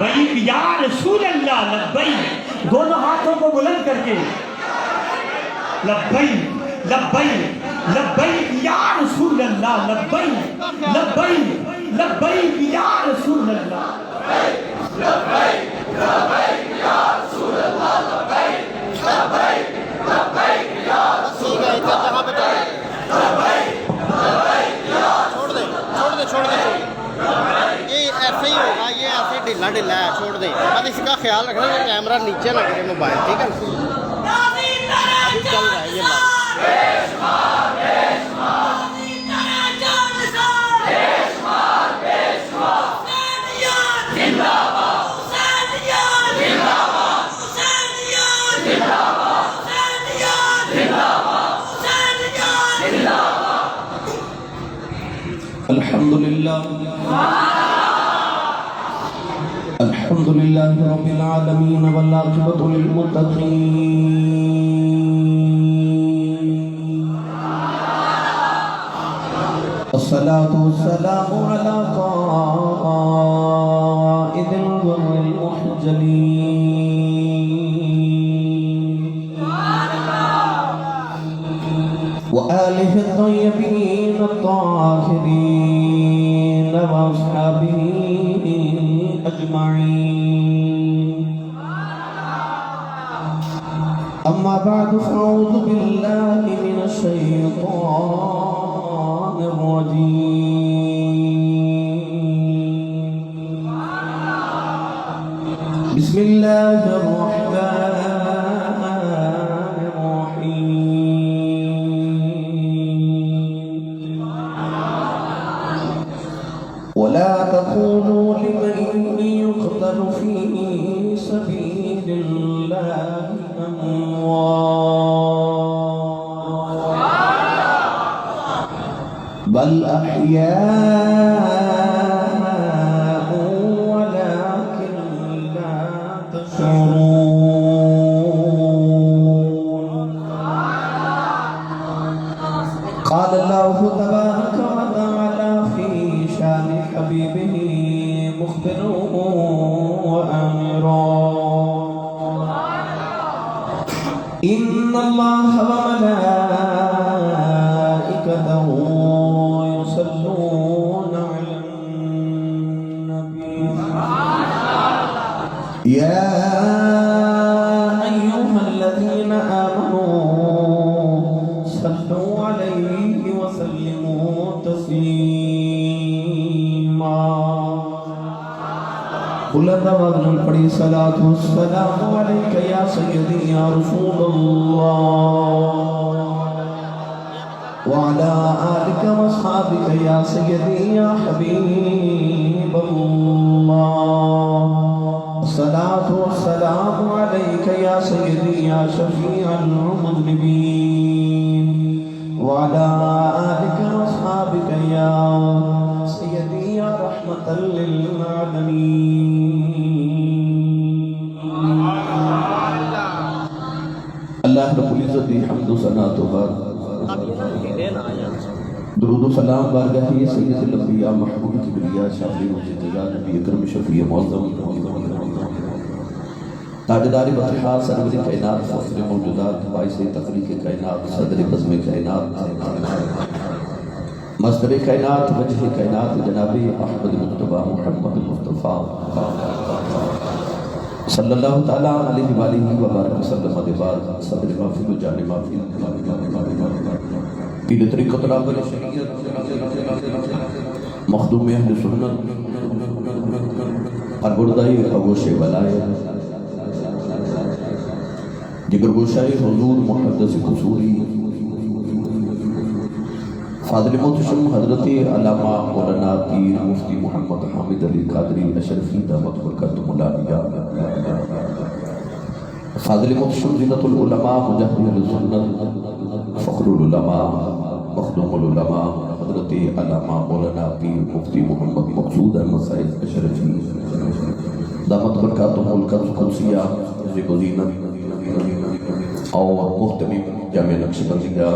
لبیک یا رسول اللہ لبیک، دونوں ہاتھوں کو بلند کر کے لبیک لبیک لبیک یا رسول اللہ لبیک لبیک لبیک یا رسول اللہ لبیک لبیک یا رسول اللہ لبیک لبیک لبیک یا رسول اللہ چھوڑ دے یہ ایسے ہی ہوگا، یہ ایسے ڈھیلا ڈھیلا ہے، چھوڑ دے بس اس کا خیال رکھنا کہ کیمرہ نیچے نہ گرے موبائل، ٹھیک ہے نا؟ ابھی چل رہا ہے یہ بات۔ الحمد لله رب العالمين والعاقبة للمتقين، الصلاة والسلام على قائد الغر المحجلين وآله الطيبين الطاهرين وأصحابه أجمعين، أما بعد فأعوذ بالله من الشيطان الرجيم، بسم الله الرحمن الرحيم، ولا تقولوا لمن يقتل في سبيل الله أموات بل أحياء ولكن لا تشعرون، قال الله تبارك وتعالى في شان حبيبه مخبرا وآمرا، إن الله وملائكته يصلون على النبي يا أيها الذين آمنوا صلوا عليه وسلموا تسليما، بلند آواز میں پڑھی صلاۃ والسلام علیک یا سیدی یا رسول اللہ وعلى آلك واصحابك يا سيدي يا حبيب الله، الصلاة والسلام عليك يا سيدي يا شفيع المذنبين وعلى آلك واصحابك يا سيدي يا رحمة للعالمين۔ اللہ رب العزت کی حمد و ثنا تو بعد درود و سلام بارگاہ سید الانبیاء محبوب کبریا شافی مجتبی نبی اکرم شفیع معظم تاجدار بطحا سرور کائنات فخر موجودات باعث تخلیق کائنات صدر بزم کائنات مصدر کائنات وجہ کائنات جناب احمد مصطفیٰ محمد مصطفیٰ صلی اللہ تعالیٰ علیہ وآلہ وبارک وسلم ادبار صدر محفل و جان محفل پیر طریقت رابر شریعت مخدوم اہل سنت پربردائی اگوش ولائے جگر گوشائی حضور محدث قصوری فاضل محتشم حضرت علامہ مولانا پیر مفتی محمد حامد علی قادری اشرفی دعوت برکاتہ العالیہ، فاضل محتشم زینت العلماء مجاہد السنت فخر العلماء مخدوم العلماء حضرت علامہ مولانا پیر مفتی محمد مقصود احمد صاحب اشرفی دعوت برکاتہ القدسیہ زینت اور محترم جامع نقشبندیہ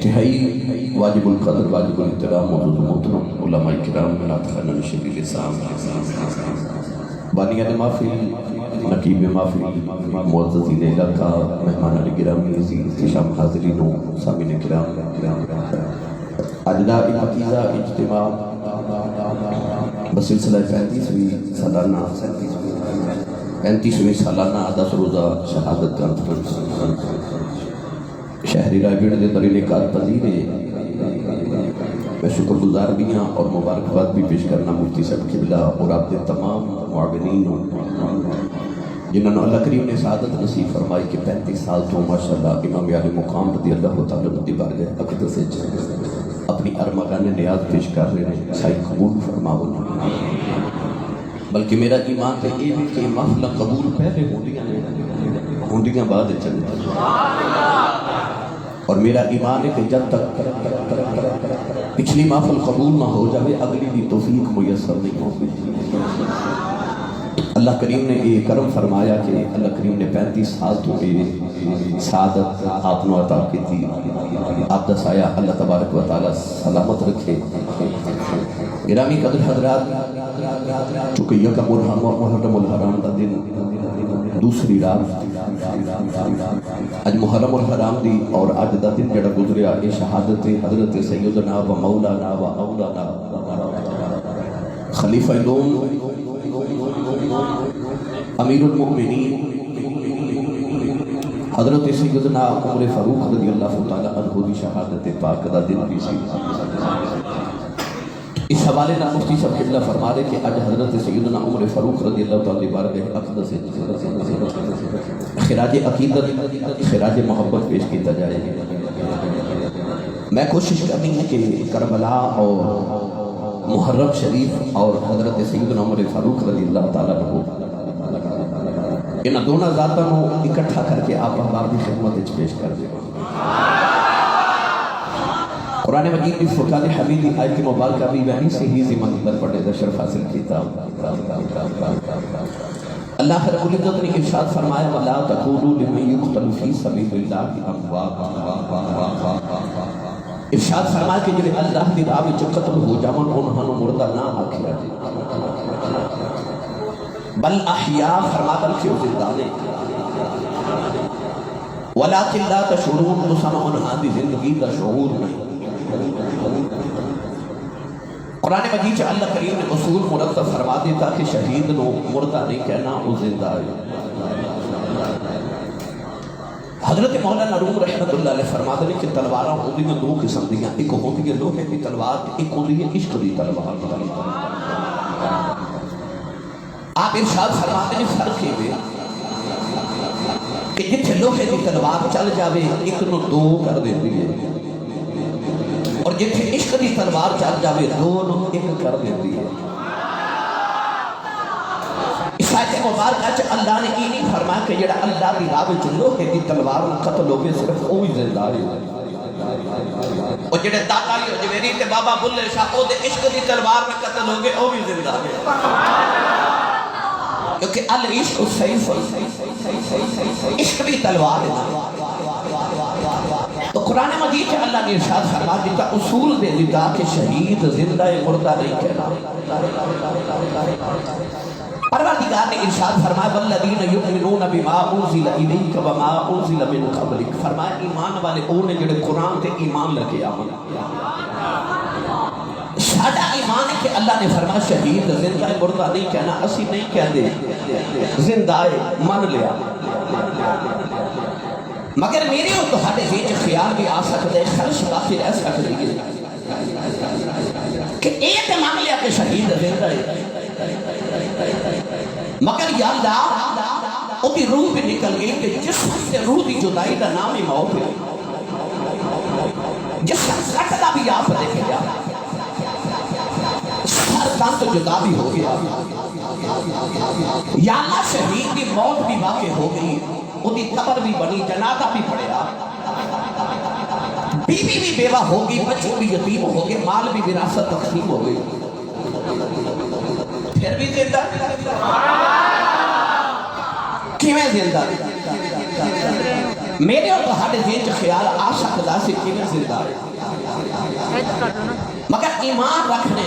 انتہائی واجب القدر واجب الاحترام موجود محترم علماء کرام ناطقان شبیل لسان بانیان محفل نقیب محفل معززین علاقہ مہمان گرامی عزیز احتشام حاضرین و سامعین کرام اجلاء عقیدہ اجتماع بسلسلہ 35ویں سالانہ 10 روزہ شہادت کانفرنس شہری رائے گڑھ دے بڑے نکات پذیر میں شکر گزار بھی ہاں اور مبارکباد بھی پیش کرنا مفتی صاحب قبلہ اور آپ کے تمام معاونین جنہوں نے اللہ کریم نے سعادت نصیب فرمائی کہ 35 سال تو ماشاءاللہ امام عالی مقام رضی اللہ تعالیٰ عنہ دی بارگاہ اقدس سے اپنی ارمغان نیاز پیش کر رہے ہیں سائی قبول فرماؤ بلکہ میرا ایمان ہے یہ بھی کہ محفل قبول پہلے ہونڈیاں بعد چلتے اور میرا ایمان ہے کہ جب تک پچھلی محفل قبول نہ ہو جائے اگلی بھی توفیق میسر نہیں ہوگی اللہ کریم نے یہ کرم فرمایا کہ اللہ کریم نے 35 سال تو یہ سعادت آپ نے عطا کی تھی آپ دا سایہ اللہ تبارک و تعالی سلامت رکھے گرامی قدر حضرات چونکہ یکم محرم الحرام دا دن دوسری رات اج محرم الحرام دی اور اج دا دن جڑا گزریا یہ شہادت حضرت سیدنا و مولانا و اولانا خلیفہ دوم امیر المؤمنین حضرت سیدنا عمر فاروق رضی اللہ تعالی عنہ دی شہادت پاک دا دن بھی سی اس حوالے نہ مفتی صاحب قبلہ فرما رہے کہ آج حضرت سیدنا عمر فاروق رضی اللہ تعالی بارگاہ اقدس سے خراج عقیدت خراج محبت پیش کیتا جائے میں کوشش کرنی ہے کہ کربلا اور محرم شریف اور حضرت سیدنا عمر فاروق رضی اللہ تعالیٰ عنہ ان دونوں ذاتوں کو اکٹھا کر کے آپ احباب کی خدمت پیش کر دیں قرآن مجید کی فرقان حمیدی آیت مبارکہ بھی وہیں سے ہی ضمن پر پڑھے دا شرف حاصل کیتا اللہ رب العزت نے ارشاد فرمایا وَلَا تَقُولُوا لِمَنْ يُقْتَلُ فِي سَبِيلِ اللَّهِ أَمْوَاتٌ ارشاد فرمایا کہ جنہیں اللہ دی راہ وچ قتل ہو جاون انہاں مردہ نہ آکھیا بل احیاء فرما بلکہ وہ زندہ نے وَلَكِنْ لَا تَشْعُرُونَ مسلم انہاں دی زندگی دا شعور نہیں قرآن مجید سے اللہ کریم نے اصول مرتب فرما دیتا کہ شہید نو مردہ نہیں کہنا وہ زندہ ہے حضرت مولانا روم رحمت اللہ علیہ فرما دے کہ تلواراں ہوندی ہیں دو قسم دیاں ایک ہوندی ہے لوہے کی تلوار ایک ہوندی ہے عشق دی تلوار آپ ارشاد فرما دے فرق ہے کہ جتھے لوہے کی تلوار چل جاوے ایک نو دو کر دیتی ہے اور جتھے عشق دی تلوار چل جاوے دو نو ایک کر دیتی ہے اس آیت مبارکہ چ اللہ نے یہ نہیں فرمایا کہ جڑا اللہ دی راہ وچ لوہے دی تلوار نال قتل ہو گئے صرف وہی زندہ ہے اور جڑے داتا علی اجمیری تے بابا بلے شاہ او دے عشق دی تلوار نال قتل ہو گئے او بھی زندہ ہے کیونکہ العشق السیف عشق دی تلوار ہے تو قرآن مجید سے اللہ نے ارشاد فرما دیتا اصول دے دیتا کہ شہید زندہ مردہ نہیں کہنا پروردگار نے ارشاد فرمایا والذین یؤمنون بما انزل الیک وما انزل من قبلک فرمایا ایمان والے وہ نے جڑے قرآن تے ایمان لگے آمن ساڈا ایمان ہے کہ اللہ نے فرمایا شہید زندہ مردہ نہیں کہنا اسی نہیں کہتے زندہ من لیا مگر میرے اور تہاڈے وچ خیال بھی آ سکتا ہے خلش باقی رہ سکتی ہے کہ ایک مان لیا کہ شہید زندہ ہے مگر یا اللہ وہ بھی روح بھی نکل گئی کہ جسم سے روح دی جدائی کا نام ہی موت ہے جسم کٹتا بھی آپ دیکھے جا سر کان تو جدا بھی ہو گیا یا اللہ شہید کی موت بھی واقع ہو گئی ان کی قبر بھی بنی جنازہ بھی پڑیا بیوی بھی بیوہ ہوگی بچے بھی یتیم ہوگے مال بھی وراثت تقسیم ہو گئی پھر بھی زندہ کیوں زندہ میرے اور تہاڈے ذہن چ خیال آ سکدا سی کیویں زندہ ہے، مگر ایمان رکھنے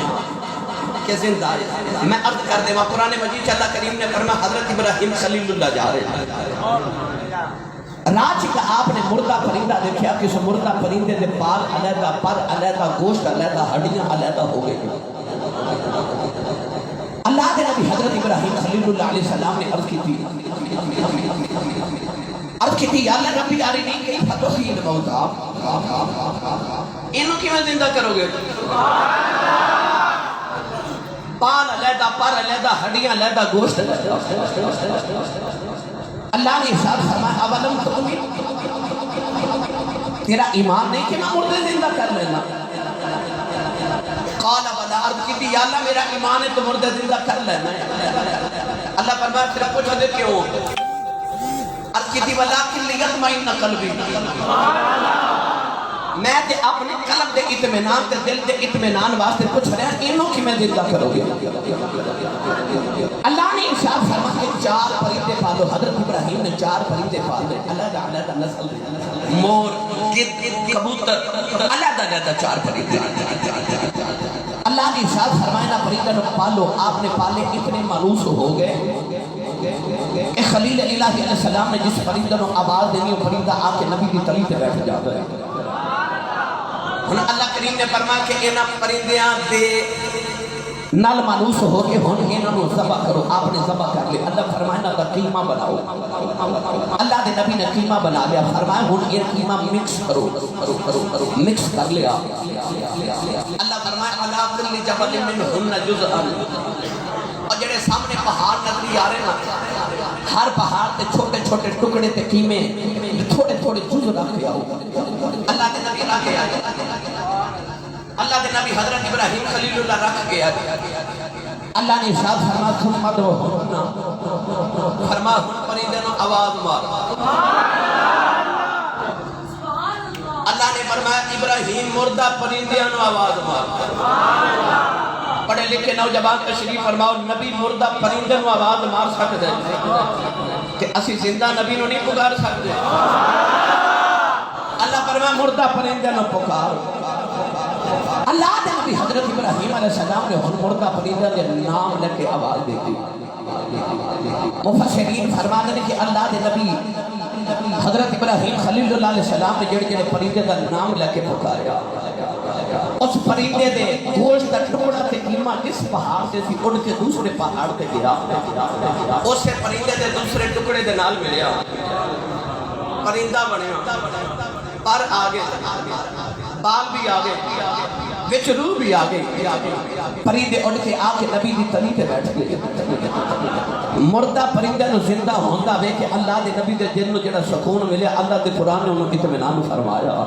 کہ زندہ ہے۔ میں عرض کر دے قرآن مجید اللہ کریم نے فرمایا حضرت ابراہیم خلیل اللہ جا رہے ہیں، راج کا آپ نے مردہ پرندہ دیکھا کہ اس مردہ پرندے دے پال علیحدہ، پر علیحدہ، گوشت علیحدہ، ہڈیاں علیحدہ ہو گئی۔ اللہ کے نبی حضرت ابراہیم خلیل اللہ علیہ السلام نے عرض کی تھی یا اللہ ربی آری نہیں گئی فتحی الموتى، انہوں کی میں زندہ کرو گے؟ پال علیحدہ، پر علیحدہ، ہڈیاں علیحدہ، گوشت علیحدہ۔ اللہ نے ارشاد فرمایا اولم تؤمن، تیرا ایمان نہیں کہ میں مردے زندہ کر لینا؟ قال بلا، عرض کی تھی یا اللہ میرا ایمان ہے تو مردے زندہ کر لینا ہے۔ اللہ فرمایا پھر پوچھا دے کیوں؟ عرض کی تھی ولکن لیطمئن قلبی، میں تے اپنے قلب دے اطمینان تے دل دے اطمینان واسطے پوچھ رہا ہیں انہوں کی میں زندہ کرو گے؟ اللہ نے ارشاد فرمایا 4 پرندے پالو۔ حضرت ابراہیم نے 4 پرندے پالے، علیحدہ علیحدہ نسل، مور، گدھ، کبوتر، علیحدہ علیحدہ 4 پرندے۔ اللہ نے ارشاد فرمایا نا پرندے کو پالو، آپ نے پالے اتنے مانوس ہو گئے کہ خلیل الہی علیہ السلام نے جس پرندے کو آواز دینی وہ پرندہ آ کے نبی کی تلی پہ بیٹھ جاتا ہے۔ اللہ کریم نے فرمایا کہ انہاں پرندیاں دے نال مانوس ہو کے ہن انہاں نو ذبح کرو۔ آپ نے ذبح کر لیا، اللہ فرمایا نا قیمہ بناؤ۔ اللہ دے نبی نے قیمہ بنا لیا، فرمایا ہن یہ قیمہ مکس کرو، مکس کر لیا۔ اللہ فرمایا علی کل جبل منہن جزءا، اور جڑے سامنے پہاڑ نظری آ رہے نا، ہر پہاڑ تے چھوٹے چھوٹے ٹکڑے تے قیمے تھوڑے تھوڑے جز رکھ کے آؤ۔ اللہ دے نبی رکھ کے آئے، اللہ دے نبی حضرت ابراہیم خلیل اللہ رکھ کے آئے۔ اللہ نے ارشاد فرمایا ثم ادعوہن، فرمایا ہن پرندے نو آواز مار۔ اللہ نے فرمایا ابراہیم مردہ پرندیاں نو آواز مار۔ پڑھے لکھے نوجوان تشریف فرماؤ نبی مردہ پرندے نو آواز مار سکتے کہ اسی زندہ نبی نو نہیں پکار سکتے؟ اللہ فرمایا مردہ پرندے نو پکار۔ اللہ دے نبی حضرت ابراہیم علیہ السلام نے ہن مردہ پرندے دے نام لے کے آواز دیتی۔ مفسرین فرماتے ہیں کہ اللہ دے نبی حضرت ابراہیم خلیل اللہ علیہ السلام نے جڑے جڑے پرندے دا نام لے کے پکاریا، اس پرندے دے گوشت کا ٹکڑا تے قیمہ جس پہاڑ سے سی اڑ کے دوسرے پہاڑ تے گیا، اسے پرندے دے دوسرے ٹکڑے دے نال ملیا، پرندہ بنیا، پر آگے، بال بھی آگے، وچ روح بھی آگے، پرندے اڑ کے آ کے نبی دی تلی تے بیٹھ گئے۔ مردہ پرندے نو زندہ ہوندا وے کہ اللہ دے نبی دے دل نو جڑا سکون ملیا، اللہ دے قرآن نے انہوں اطمینان فرمایا۔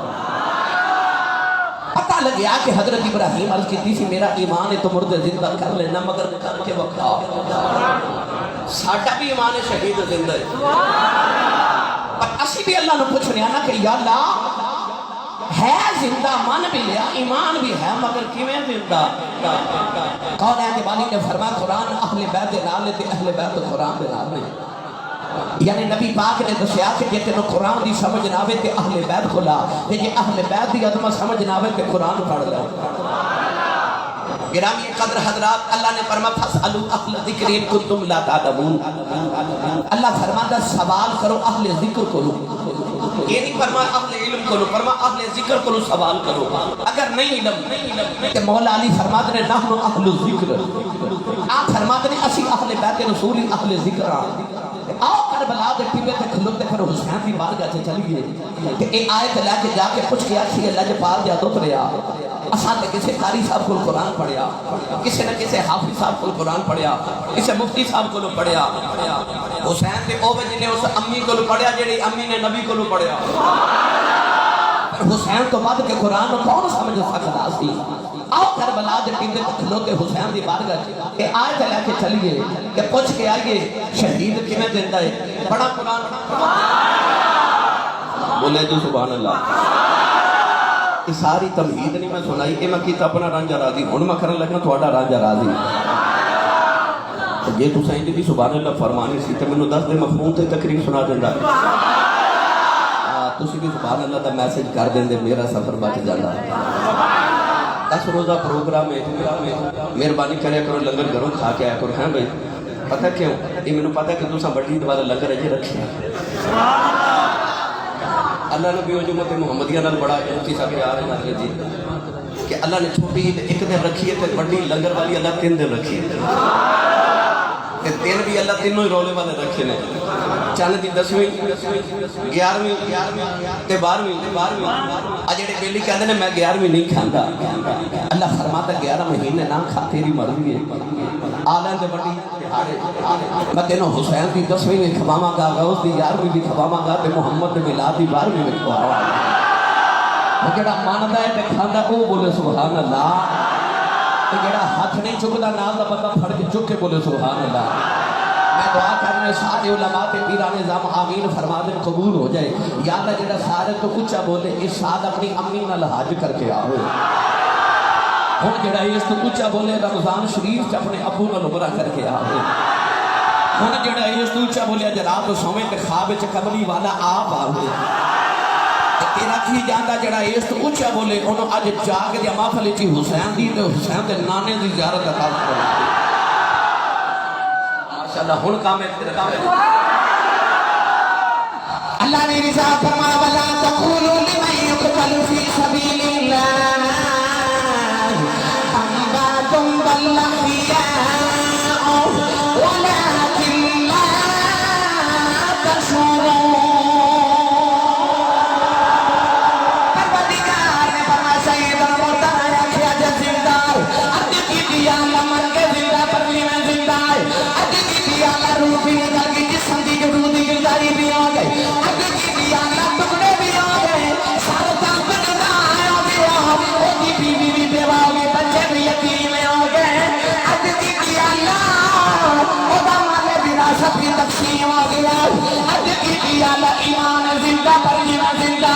پتہ لگیا کہ حضرت ابراہیم عرض کی تھی میرا ایمان ہے تو مردے زندہ کر لینا، مگر کر کے وقت ساڈا بھی ایمان ہے شہید زندہ ہے۔ پر اسی بھی اللہ نے پوچھ رہا نا کہ یا اللہ ہے زندہ، من بھی لیا، ایمان بھی ہے، مگر کیویں زندہ؟ کون ہے کہ والی نے فرمایا قرآن اہل بیت دے نال تے اہل بیت قرآن دے نال نے، یعنی نبی پاک نے دسیا کہ جے تینوں قرآن دی سمجھ نہ آوے تے اہل بیت کھلا، تے جے اہل بیت دی عظمت سمجھ نہ آوے تے قرآن پڑھ لے۔ گرامی قدر حضرات، اللہ نے فرمایا فاسألوا اہل ذکر ان کنتم لا تعلمون، اللہ فرماتا سوال کرو اہل ذکر کو، یہ نہیں فرمایا اہل علم کو، فرمایا اہل ذکر کو سوال کرو، اگر نہیں علم کہ مولا علی فرماتے ہیں نحن اہل الذکر، آپ فرماتے ہیں اسی اہل بیت رسول اہل ذکر آؤ کربلا دے ٹیبے تے کھلوتے پھر حسین دی بارگاہ سے چلیے کہ اے آیت لے کے جا کے پوچھ کے آکھی اللہ جپال جا دت رہا، اساں تے کسے قاری صاحب کو قرآن پڑھیا، کسے نہ کسے حافظ صاحب کو قرآن پڑھیا، کسے مفتی صاحب کو پڑھیا، حسین تے اوے جنے اس امی کو پڑھیا جڑی امی نے نبی کو پڑھیا۔ حسین تو بعد کے قرآن کون سمجھ سکتا سی؟ آؤ کربلا دے ٹیبے تے کھلوتے حسین دی بارگاہ کہ آیت لے کے چلیے کہ پوچھ کے آئیے شہید کیویں زندہ ہے، بڑا قرآن بولے تو سبحان اللہ۔ یہ ساری تمہید نہیں میں سنائی، یہ میں کیتا اپنا رانجا راضی، ہن میں کرن لگا تہاڈا رانجا راضی۔ جے تساں انج دی سبحان اللہ فرمانی سی تے مینوں دس دے مفہوم تے تقریر سنا دیندا۔ تسی بھی سبحان اللہ دا میسج کر دیں میرا سفر بچ جانا 10 روزہ پروگرام ہے مہربانی کریا کرو لنگر گھروں کھا کے آیا کرو ہاں بھائی پتہ کیوں یہ مینوں پتہ کہ تساں بڑی والا لنگر اجے رکھیا اللہ نے بھی جمعت محمدیہ نال بڑا جوتی سا پیار ہے جی کہ اللہ نے چھوٹی عید ایک دن رکھی ہے تے بڑی لنگر والی اللہ 3 دن رکھی ہے تے 3 بھی اللہ تینوں ہی رولے والے رکھے نے چند دی 10ویں 11ویں تے 12ویں آ جڑے بیلی کہندے نے میں 11ویں نہیں کھاندا اللہ فرماتا 11 مہینے نہ کھا تیری مرضی ہے آلان دے بڑی میں تینوں حسین دی 10ویں میں کھواواں گا غوث دی 11ویں بھی کھواواں گا تے محمد دے میلاد دی 12ویں میں کھواواں گا جڑا ماندا ہے تے کھاندا او بولے سبحان اللہ تے جڑا ہاتھ نہیں چکدا نال دا بندہ پھڑ کے چک کے بولے سبحان اللہ میں دعا کرنے سارے علماء تے پیران نظام آمین فرما دے قبول ہو جائے یا اللہ جڑا سارے تو اونچا بولے اس ساتھ اپنی امی نال حج کر کے آؤ ہن جڑا اس تو اونچا بولے رمضان شریف تے اپنے ابو نال عمرہ کر کے آؤ ہن جڑا اس تو اونچا بولے اج رات کو سویں تے خواب وچ کملی والا آپ آوے تیرا کی جاندا جڑا اس تو اونچا بولے انہوں اج جاگ دی محفل وچ حسین دی تے حسین دے نانے دی زیارت عطا کرو ماشاءاللہ ہن کام ہے تیرا کام ہے اللہ نے رضا فرمایا ولا تقولوا لمن يقتل في سبيل الله اموات بل احياء ولكن لا تشعرون پروردگار نے فرمایا سید المرتضی یا خیاج زندہ ادھ کی دیا لمن کے زندہ پرلی میں زندہ ادھ کی دیا روح بھی نکل گئی جسم دی جو روح دی گزاری بھی آ گئی ادھ کی دیا ٹکڑے بھی آ گئے سارے تن بننا آیا گیا وہ کی بیوی بھی بیوہ ہو گئی بچے بھی یتیم ہو گئے ادھ کی دیا وہ مال وراثت کی تقسیم ہو گیا ادھ کی دیا ایمان زندہ پر ایمان زندہ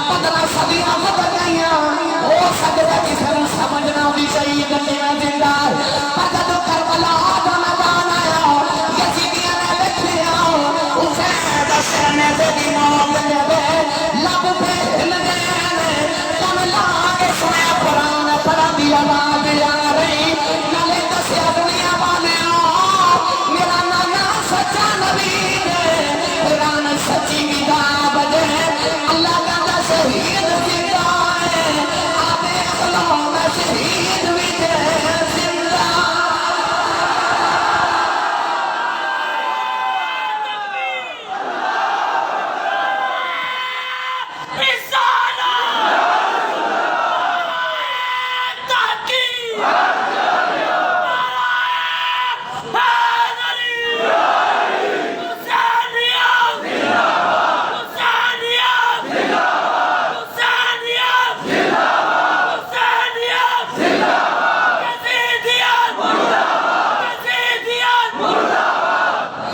15 صدیاں گزر گئیاں وہ سجدہ کی سر سمجھنا بھی شہید میں زندہ پر جب کربلا کا میدان آیا یزیدیاں نے بیٹھے آؤ حسین دسنے سے دی موت لے لب پہ ہل گئے کن لاغے سنے قرآن پڑھا دی آواز آ رہی نلے دسیا دنیا والے میرا نانا سچا نبی ہے قرآن سچی کتاب ہے اللہ کا شہید زندہ ہے آبے اخلاق میں شہید بھی ہے زندہ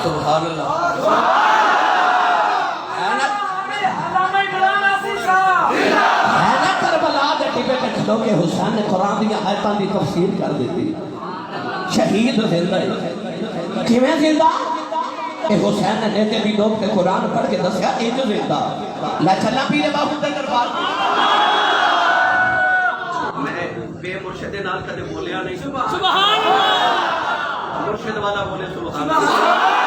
سبحان اللہ ہے نا کربلا دے ٹبے تے کھلو کے حسین نے قرآن دی آیتاں دی تفسیر کر دیتی شہید زندہ ہے کیویں زندہ کہ حسین نے نیتے بھی لوگ تے قرآن پڑھ کے دسیا ایج زندہ لا چلا پیرے باہو تے دربار میں بے مرشد نال کدے بولیا نہیں سبحان اللہ مرشد والا بولے سبحان اللہ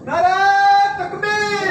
نعرہ تکبیر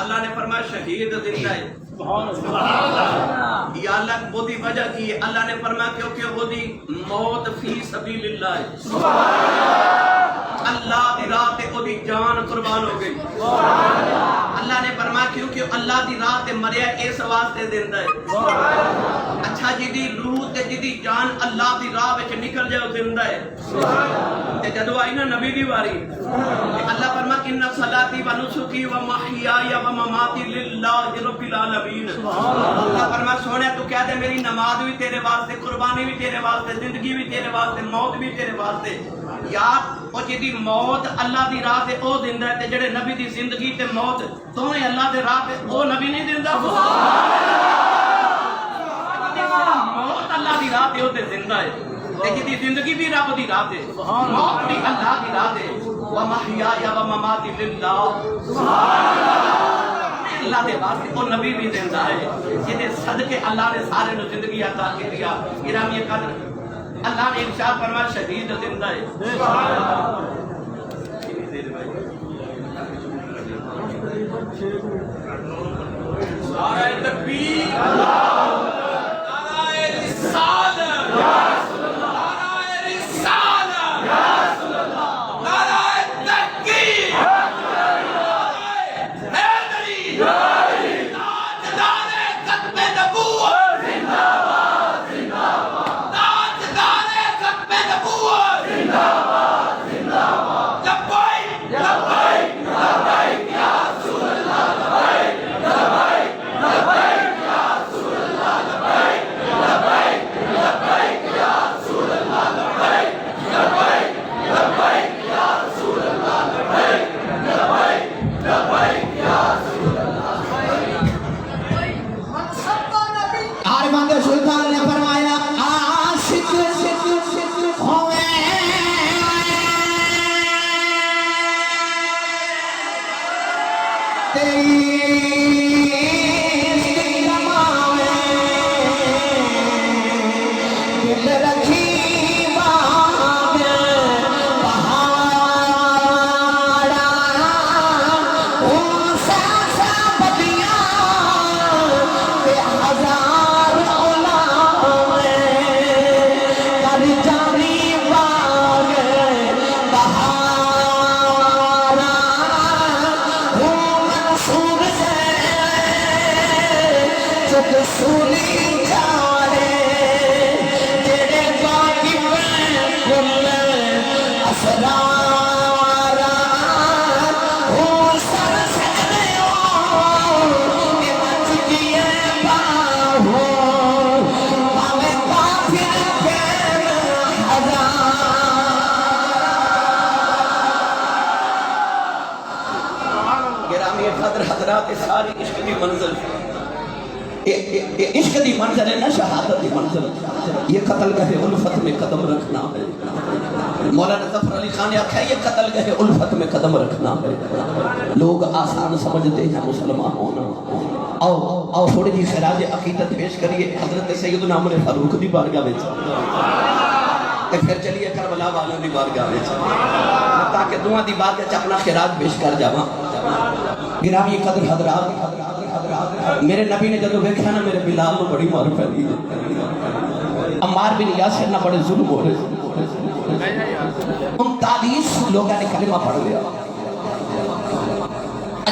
اللہ نے فرمایا شہید زندہ ہے. یا اللہ وہ دی وجہ کی ہے؟ اللہ نے فرمایا کیونکہ وہ دی موت فی سبیل اللہ ہے. اللہ دی راہ تے او دی جان قربان ہو گئی. اللہ نے فرمایا کیونکہ اللہ دی راہ تے مریا اس واسطے زندہ ہے. اچھا جی دی روح تے جی دی جان اللہ دی راہ وچ نکل جائے زندہ ہے. تے جدو آئی نا نبی دی واری اللہ فرمایا ان صلاتی و نسکی و محیای و مماتی للہ رب العالمین. اللہ فرمایا سونے تو کہہ دے میری نماز بھی تیرے واسطے، قربانی بھی تیرے واسطے، زندگی بھی تیرے واسطے، موت بھی تیرے واسطے. یار او جی دی موت اللہ دی راہ تے او زندہ ہے تے جڑے نبی دی زندگی تے موت دوویں اللہ دے راہ تے او نبی نہیں زندہ. موت اللہ دی راہ تے او تے زندہ ہے تے جی دی زندگی بھی رب دی راہ تے، موت بھی اللہ دی راہ تے. وَمَحْيَايَ وَمَمَاتِي لِلَّهِ اللہ دے واسطے او نبی بھی زندہ ہے جہدے صدقے اللہ نے سارے نو زندگی عطا کی دیا. گرامی قدر اللہ نے ارشاد فرمایا شہید زندہ ہے. نعرہ تکبیر، نعرہ رسالت، نعرہ رسالت، نعرہ تحقیق، حیدری، تاجدار ختم نبوت، تاجدار ختم نبوت، لبیک لبیک لبیک یا رسول اللہ، لبیک لبیک لبیک یا رسول اللہ، لبیک لبیک لبیک یا رسول اللہ، لبیک لبیک لبیک یا رسول اللہ، لبیک لبیک لبیک یا رسول اللہ. عارفان کے سلطان نے فرمایا عاشق ہوئے دل رکھی باغ پہاڑا سا بدیاں بے ہزار کر جانی باغ بہارا منصور سے چک سولی جاڑے جڑے باقی میں کل اسرارا سر سکنے کہ بچ کیے باہو ہمیں کافر کے گرامی قدر حضرات ساری عشق دی منزل، عشق دی منزل ہے نا، شہادت دی منزل. یہ قتل گہے الفت میں قدم رکھنا ہے. مولانا ظفر علی خان نے آکھا یہ قتل گہے الفت میں قدم رکھنا ہے. لوگ آسان سمجھتے ہیں مسلمان ہونا. آؤ تھوڑی جی خراج عقیدت پیش کریے حضرت سیدنا عمر فاروق دی بارگاہ وچ، تے پھر چلیے کربلا والوں دی بارگاہ وچ تاکہ دعا دی بارگاہ وچ اپنا خراج پیش کر جاواں. گرامی قدر حضرات، میرے نبی نے جدو دیکھا نا میرے بلال نو بڑی مار پھیلی، عمار بن یاسر نہ بڑے ظلم ہو رہے. 39 لوگوں نے کلمہ پڑھ لیا.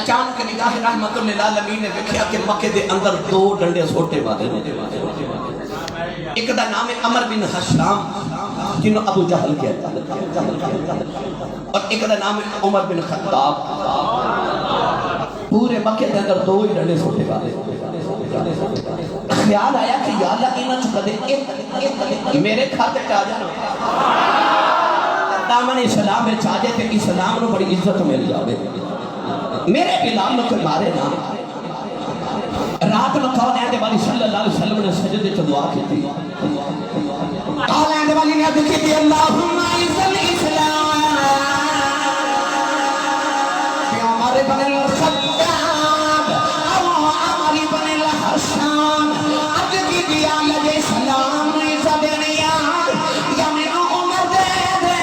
اچانک نگاہ رحمت للعالمین نے دیکھا کہ مکے دے اندر 2 ڈنڈے سوٹے والے نے. ایک دا نام ہے عمر بن حشام جنہوں ابو جہل کہتا ہے، اور ایک دا نام ہے عمر بن خطاب. پورے مکے دے اندر 2 ہی ڈنڈے سوٹے والے. خیال آیا کہ یا اللہ انہاں چ کدے ایک میرے کھاتے آ جانا، دامن اسلام میں چاہے تے اسلام نو بڑی عزت مل جاوے. میرے بلال نو کوئی مارے نہ. رات نو کون ہے والی صلی اللہ علیہ وسلم نے سجدے چ دعا کی تھی. کون ہے والی نے دکھی تھی اللہم اعز الاسلام عمر بن الخطاب او عمر بن الحشام عد کی دیا لگے سلام عزت دنیا یا میں عمر دے دے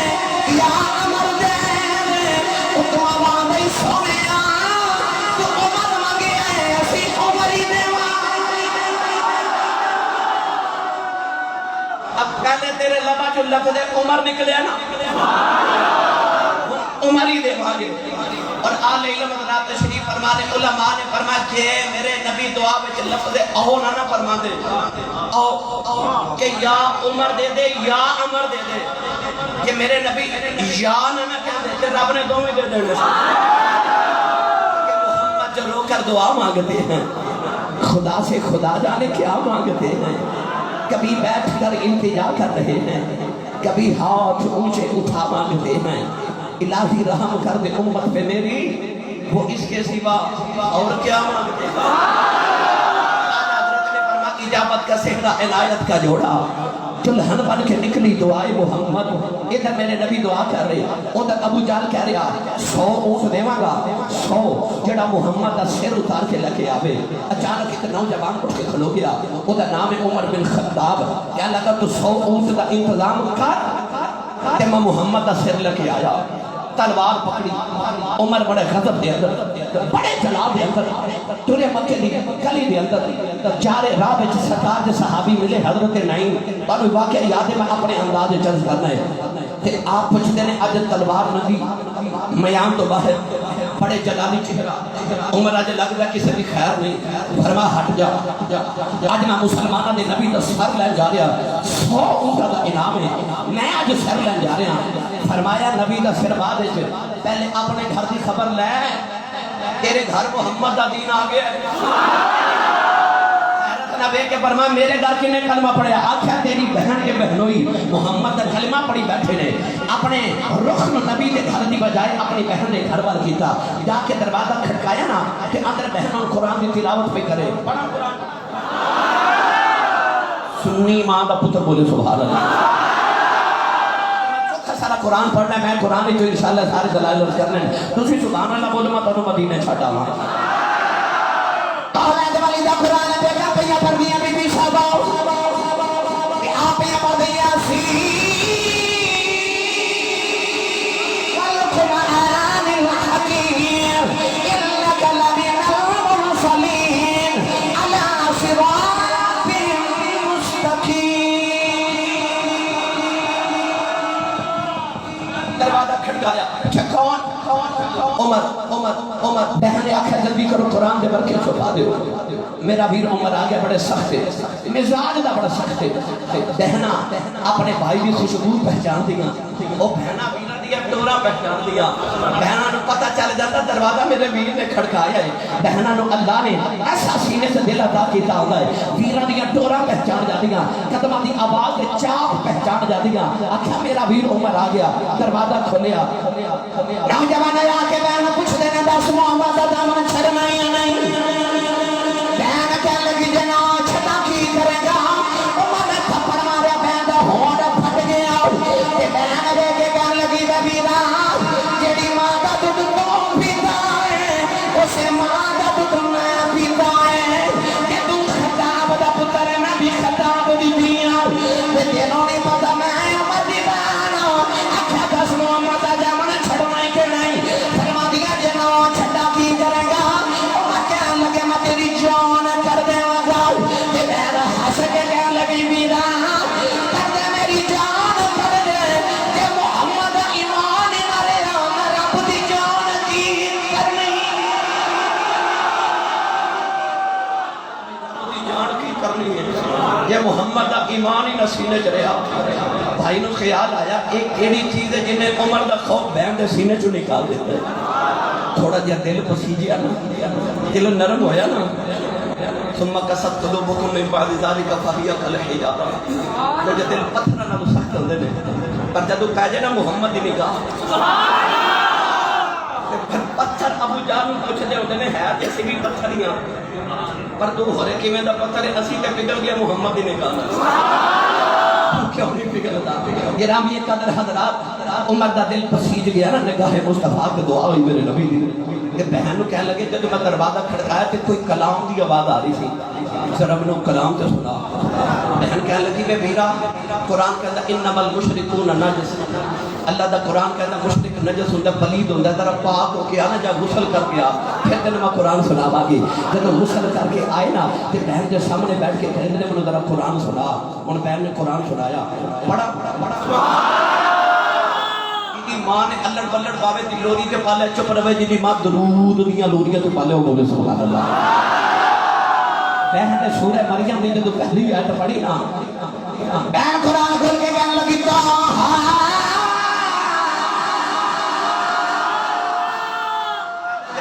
یا عمر دے دے تو آواز سونے تو عمر مانگے جو لفظ عمر نکلے نا عمر ہی دے مانگے. اور آل علم حضرات تشریف فرما دے علماء نے فرمایا جے میرے نبی دعا وچ لفظ او نہ فرما دے او کہ یا عمر دے دے یا عمر دے دے کہ میرے نبی یا نہ کہہ دے کہ رب نے دونوں دے دینے. کہ محمد جو رو کر دعا مانگتے ہیں خدا سے خدا جانے کیا مانگتے ہیں. کبھی بیٹھ کر التجا کر رہے ہیں, کبھی ہاتھ اونچے اٹھا مانگتے ہیں الہی رحم کر دے امت پہ میری, وہ اس کے سوا اور کیا مانگتے ہیں. حضرت نے فرمایا اجابت کا صحرا عنایت کا جوڑا چلہن بن کے نکلی دعائے محمد. ادھر میرے نبی دعا کر رہے, ادھر ابو جہل کہہ رہا 100 اونٹ دیواں گا 100 جڑا محمد کا سر اتار کے لے کے آوے. اچانک ایک نوجوان اٹھ کے کھلو گیا, ادھر نام ہے عمر بن خطاب. کیا لگا تو 100 اونٹ کا انتظام کر تے میں محمد کا سر لے کے آیا. تلوار پکڑی, عمر بڑے غضب دے اندر بڑے جلال دے اندر تورے مکے دی گلی دے اندر جا رہے راہ وچ سرکار دے صحابی ملے حضرت نعیم. اور واقعہ یاد ہے میں اپنے انداز چرچ کرنا ہے تے آپ پوچھتے ہیں اج تلوار نہ دی میان تو باہر بڑے جلالی چہرہ. عمر اج لگدا کسی دی خیر نہیں, فرما ہٹ جا اج میں مسلماناں دے نبی دا سر لے جا رہا 100 اونٹاں دا انعام ہے, میں اج سر لے جا رہا. فرمایا نبی دا سر بعد پہلے اپنے گھر دی خبر لے, تیرے گھر محمد دا دین آ گیا. حیرت نہ بے کہ فرمایا میرے گھر کنے کلمہ پڑھیا. آخیا تیری بہن کے بہنوئی محمد دا کلمہ پڑھی بیٹھے نے. اپنے رخن نبی دے گھر دی بجائے اپنی بہن نے گھر وال کیتا. جا کے دروازہ کھڑکایا نا کہ اندر بہنوں قرآن دی تلاوت پہ کرے. پڑھا قرآن سنی ماں دا پتر بولے سبحان اللہ. سارا قرآن پڑھنا ہے, میں قرآن ہی تو انشاءاللہ سارے دلائل عرض کرنے ہیں. تسی سبحان اللہ بولو میں تانوں مدینے چھڈ آواں. اولاد والی دا قرآن دیکھا پیا پڑھدیاں بی بی صاحبہ کہ آپ پیا پڑھدیاں سی والقرآن الحکیم انک لمن المرسلین علی صراط مستقیم. دروازہ کھڑکایا. اچھا کون عمر عمر عمر. بہن نے آخیا جلدی کرو قرآن دے برکے چھپا دیو. میرا ویر عمر آ گیا بڑے سخت ہے, مزاج دا بڑا سخت ہے. بہنا اپنے بھائی دی خوشبو پہچان دیا, وہ بہنا ویرا دیا ڈورا پہچان دیا. بہنا نو پتہ چل جاتا دروازہ میرے ویر نے کھڑکایا ہے. بہنا نو اللہ نے ایسا سینے سے دل عطا کیتا ہوتا ہے, ویرا دیا ڈورا پہچان جاندیاں, قدماں دی آواز دے چاپ پہچان جاندیاں. آخیا میرا ویر عمر آ گیا. دروازہ کھولیا. نوجوان آ کے بہن پوچھتے ہیں 10 محمد دا دامن چھڑنا یا نہیں. بہن کہنے لگی جنا چھٹا کی کرے گا. عمر نے تھپڑ ماریا, بہن دا ہونٹ پھٹ گیا. تے بہن دے کے کہنے لگی بیبیرا جیڑی ماں دا دودھ تو پیتا ہے اسے ماں دا دودھ میں پیتا ہے. کہ تو خطاب دا پتر ہے میں بھی خطاب دی دیا. تے تینوں نہیں پتا میں عمر دی بہن آخیا 10 محمد دا دامن چھڑنا کہ نہیں. فرما دیا جنا چھٹا کی کرے گا. عمر کہنے لگے میں تیری جان کر دے گا. تے بہن ہنس کے کہنے لگی بیرا کر دے میری جان کر دے. کہ محمد ایمان نہ رہا میں رب دی جان کی کرنی. جان کی کرنی ہے. یہ محمد دا ایمان ہی نسینے چ رہا. بھائی نو خیال آیا ایک ایڑی چیز ہے جنہیں عمر دا خوف بہن دے سینے چو نکال دیتا ہے. تھوڑا جہا دل پسیجیا نا, دل نرم ہویا نا. ثم قست قلوبکم من بعد ذلک فہی کالحجارہ. جو دل پتھر نال سخت ہوندے نے پر جدوں پے جائے نا محمد دی نگاہ پھر پتھر ابو جہل پوچھدے ہوندے نے ہے تے اسی بھی پتھر ہی ہاں پر تو ہورے کیویں دا پتھر ہے, اسی تے پگھل گیا محمد دی نگاہ نال. کیوں نہیں پگھلدا؟ گرامی قدر حضرات عمر دا دل پسیج گیا نا نگاہ مصطفیٰ کی دعا ہوئی میرے نبی دی. کہ بہن نو کہنے لگے جب میں دروازہ کھڑکایا تے کوئی کلام دی آواز آ رہی سی, ذرا منو کلام تے سنا. بہن کہنے لگی میں ویرا قرآن کہتا انما المشرکون نجس. اللہ دا قرآن کہتا مشرک نجس ہوتا پلید ہوتا تیرا پاک ہو کے آنا جا غسل کر کے آ پھر تین میں قرآن سناوا گی جب غسل کر کے آئے نا تو بہن کے سامنے بیٹھ کے کہنے نے ذرا قرآن سنا ان بہن نے قرآن سنایا بڑا بڑا ماں نے اللہ بلڑ باوے دی لوری تے پالے چپ رہے جی دی ماں درود دیاں لوریاں تے پالے ہو بولے سبحان اللہ بہن نے سورہ مریم نے جو پہلی آیت پڑھی نا بہن قرآن کھول کے کہنے لگی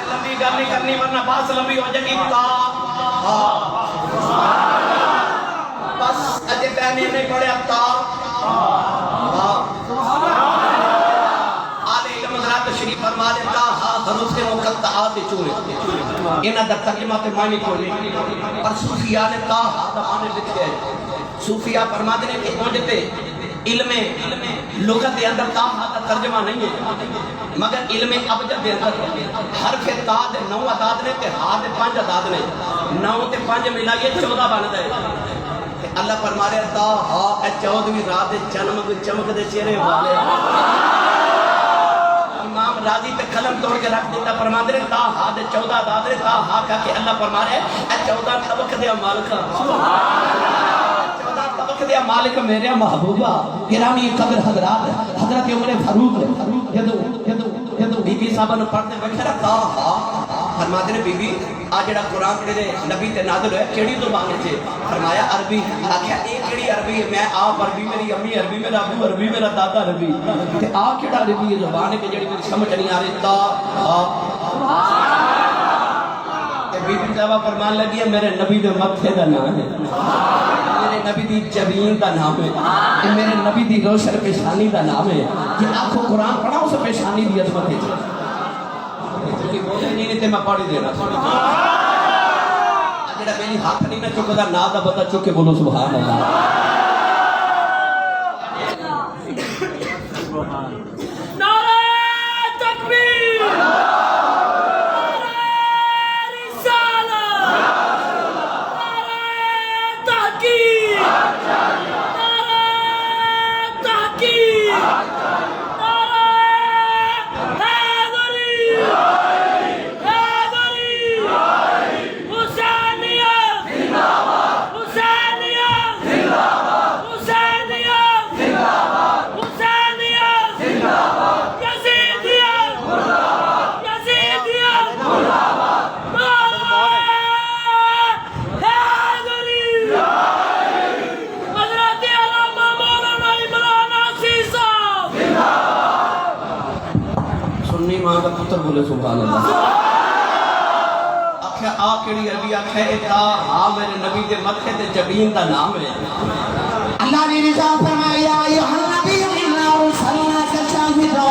لمبی گل نہیں کرنی ورنہ باس لمبی ہو جائے گی بس اجے بہنیں نہیں پڑھے اب شریف فرما دیتا حروف مقطعات چورے انہاں دا ترجمہ تے معنی کوئی نہیں پر صوفیاء نے تا دا معنی لکھے صوفیاء فرماتے ہیں کہ اونج تے علم لغت دے اندر تا دا ترجمہ نہیں ہے مگر علم ابجد دے اندر حرف تا دے 9 اعداد نے تے ہا دے 5 اعداد نے 9 تے 5 ملائیے 14 بن دے اللہ فرما رہا تا ہا اے 14ویں رات دے چمک دے چہرے والے امام راضی پہ قلم توڑ کے رکھ دیتا فرما دے تا ہا دے 14 دادرے تا ہا کہا کہ اللہ فرما رہے اے 14 طبق دے مالکہ 14 طبق دے مالک میرے محبوبہ گرامی قدر حضرت عمر فاروق جدو بی بی صاحبہ نے پڑھتے وقت تا ہا فرما دے بی بی آج جڑا قرآن کے نبی تے نازل ہوئے کیڑی زبان سے فرمایا عربی آکھیا ایک کیڑی عربی ہے میں آپ عربی میری امی عربی میرا ابو عربی میرا دادا عربی تے آپ کیڑا عربی زبان ہے کہ جڑی میری سمجھ نہیں آ رہی تا بی بی صاحبہ فرمان لگی ہے میرے نبی دے متھے دا نام ہے میرے نبی دی جبین دا نام ہے میرے نبی دی روشن پیشانی دا نام ہے کہ آنکھوں قرآن پڑھا اس پیشانی دی عظمت ہے نہیں تے میں پڑھی دینا جڑا میری ہاتھ نہیں نہ چکدا نا دا بتا چک کے بولو سبحان اللہ نعرہ تکبیر نعرہ رسالت نعرہ تحقیق نعرہ تحقیق پتر بولے سبحان اللہ آکھیا آ کیڑی عربی آکھیا اتا ہاں میرے نبی دے متھے تے جبین دا نام ہے اللہ نے رضا فرمایا ایھا النبی انا ارسلناک شاہدا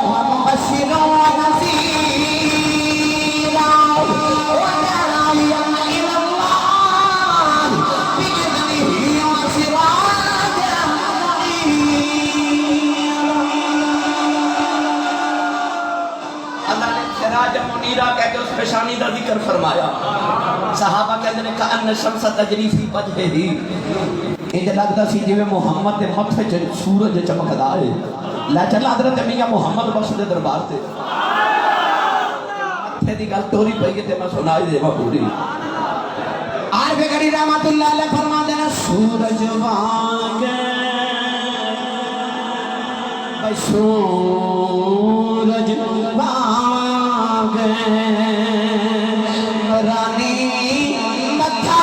ومبشرا ونذیرا وداعیا الى اللہ باذنہ وسراجا سراج منیرہ کہہ کے اس پیشانی دا ذکر فرمایا صحابہ کہتے ہیں کأن شمس تجری فی وجہہ ہی انجھے لگتا سی جی میں محمد دے متھے سورج چمکدا ہے لے چلا حضرت میاں محمد بخش دے دربار تے متھے دی گل توری پئی تے میں سنائی دیواں پوری عارف گری رحمت اللہ علیہ فرما دینا سورج وانگے سورج وانگے رانی متھا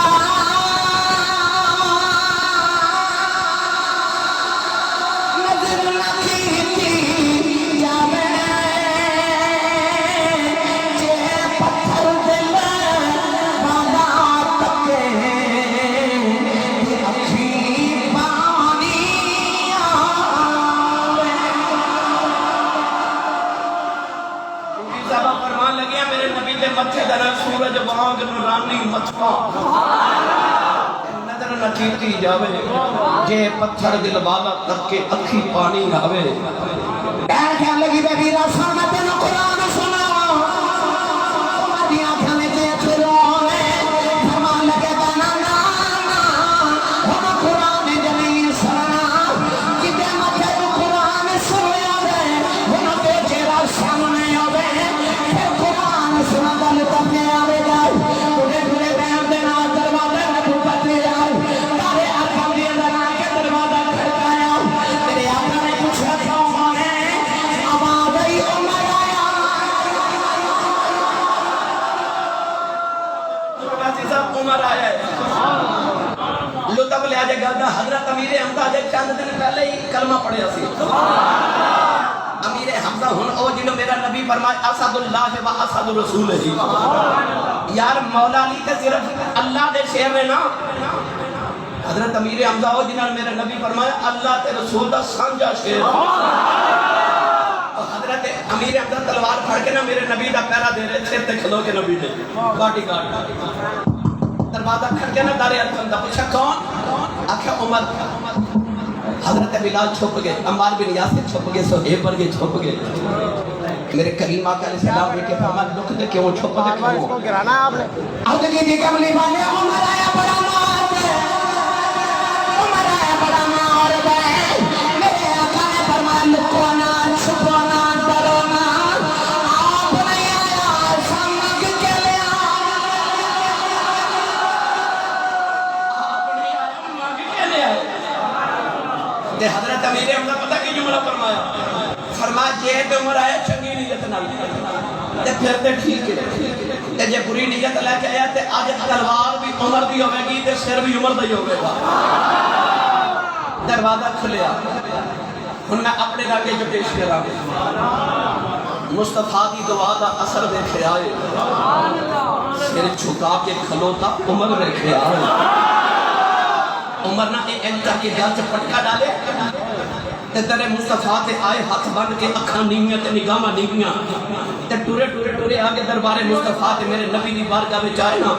نظر نکیتی جاوے جے پتھر دل باندھا تکے اکھی پانی آوے صاحبہ فرمان لگیا میرے نبی دے متھے در سورج وانگ نورانی متھا نظر نچیتی جاوے جے پتھر دل والا تک کے اکھی پانی آوے بہن کہنے لگی بے بیرا سامنے تینوں قرآن سناؤ تمہاری آنکھیں میں دیکھ روے فرمان لگے بہنا نانا ہم قرآن جنہیں سننا جدے مکھے تو قرآن سنیا دے قاضی صاحب عمر آیا ہے لطف لیا جائے گا حضرت امیر حمزہ جے چند دن پہلے ہی کلمہ پڑھیا سی امیر حمزہ ہن او جنہوں میرا نبی فرمائے اسد اللہ و اسد الرسول ہے یار مولا علی تے صرف اللہ دے شیر میں نا حضرت امیر حمزہ ہو جنہوں میرا نبی فرمائے اللہ تے رسول دا سانجا شیر حضرت امیر حمزہ تلوار پھڑ کے نا میرے نبی دا پیرا دے رہے سر تے کھلو کے نبی دے باڈی گارڈ دروازہ کھڑ کے نا دارے ارکن دا پوچھا کون آکھا عمر حضرت بلال چھپ گئے عمار بن یاسر چھپ گئے سہیب پر گئے چھپ گئے میرے کریم آقا علیہ السلام نے کہ فرمایا دکھ دے کیوں چھپ دے کیوں اس کو گرانا آپ نے اب کی دی کملی والے عمر آیا بڑا مار دے عمر آیا بڑا مار دے میرے آقا نے فرمایا لکوانا چھپانا ڈرونا آپ نہیں آیا سمجھ کے لیا آپ نہیں آیا مانگ کے لے آئے تے حضرت امیر حمزہ پتہ کی جملہ فرمایا فرمایا جے تے عمر آیا چنگی نیت نال تے پھر تے ٹھیک ہے تے جے بری نیت لے کے آیا تے اج تلوار بھی عمر دی ہوے گی تے سر بھی عمر دا ہی ہوے گا دروازہ کھلیا ہن میں اپنے راگے جو پیش کراں مصطفیٰ دی دعا دا اثر دیکھیا ہے سر جھکا کے کھلوتا عمر دیکھیا ہے عمر نہ انتا کے گل سے پٹکا ڈالے تے تیرے مصطفیٰ تے آئے ہاتھ بند کے اکھاں نیویاں تے نگاہاں نیویاں تے ٹورے آگے دربار مصطفیٰ تے میرے نبی دی بارگاہ میں جائے نا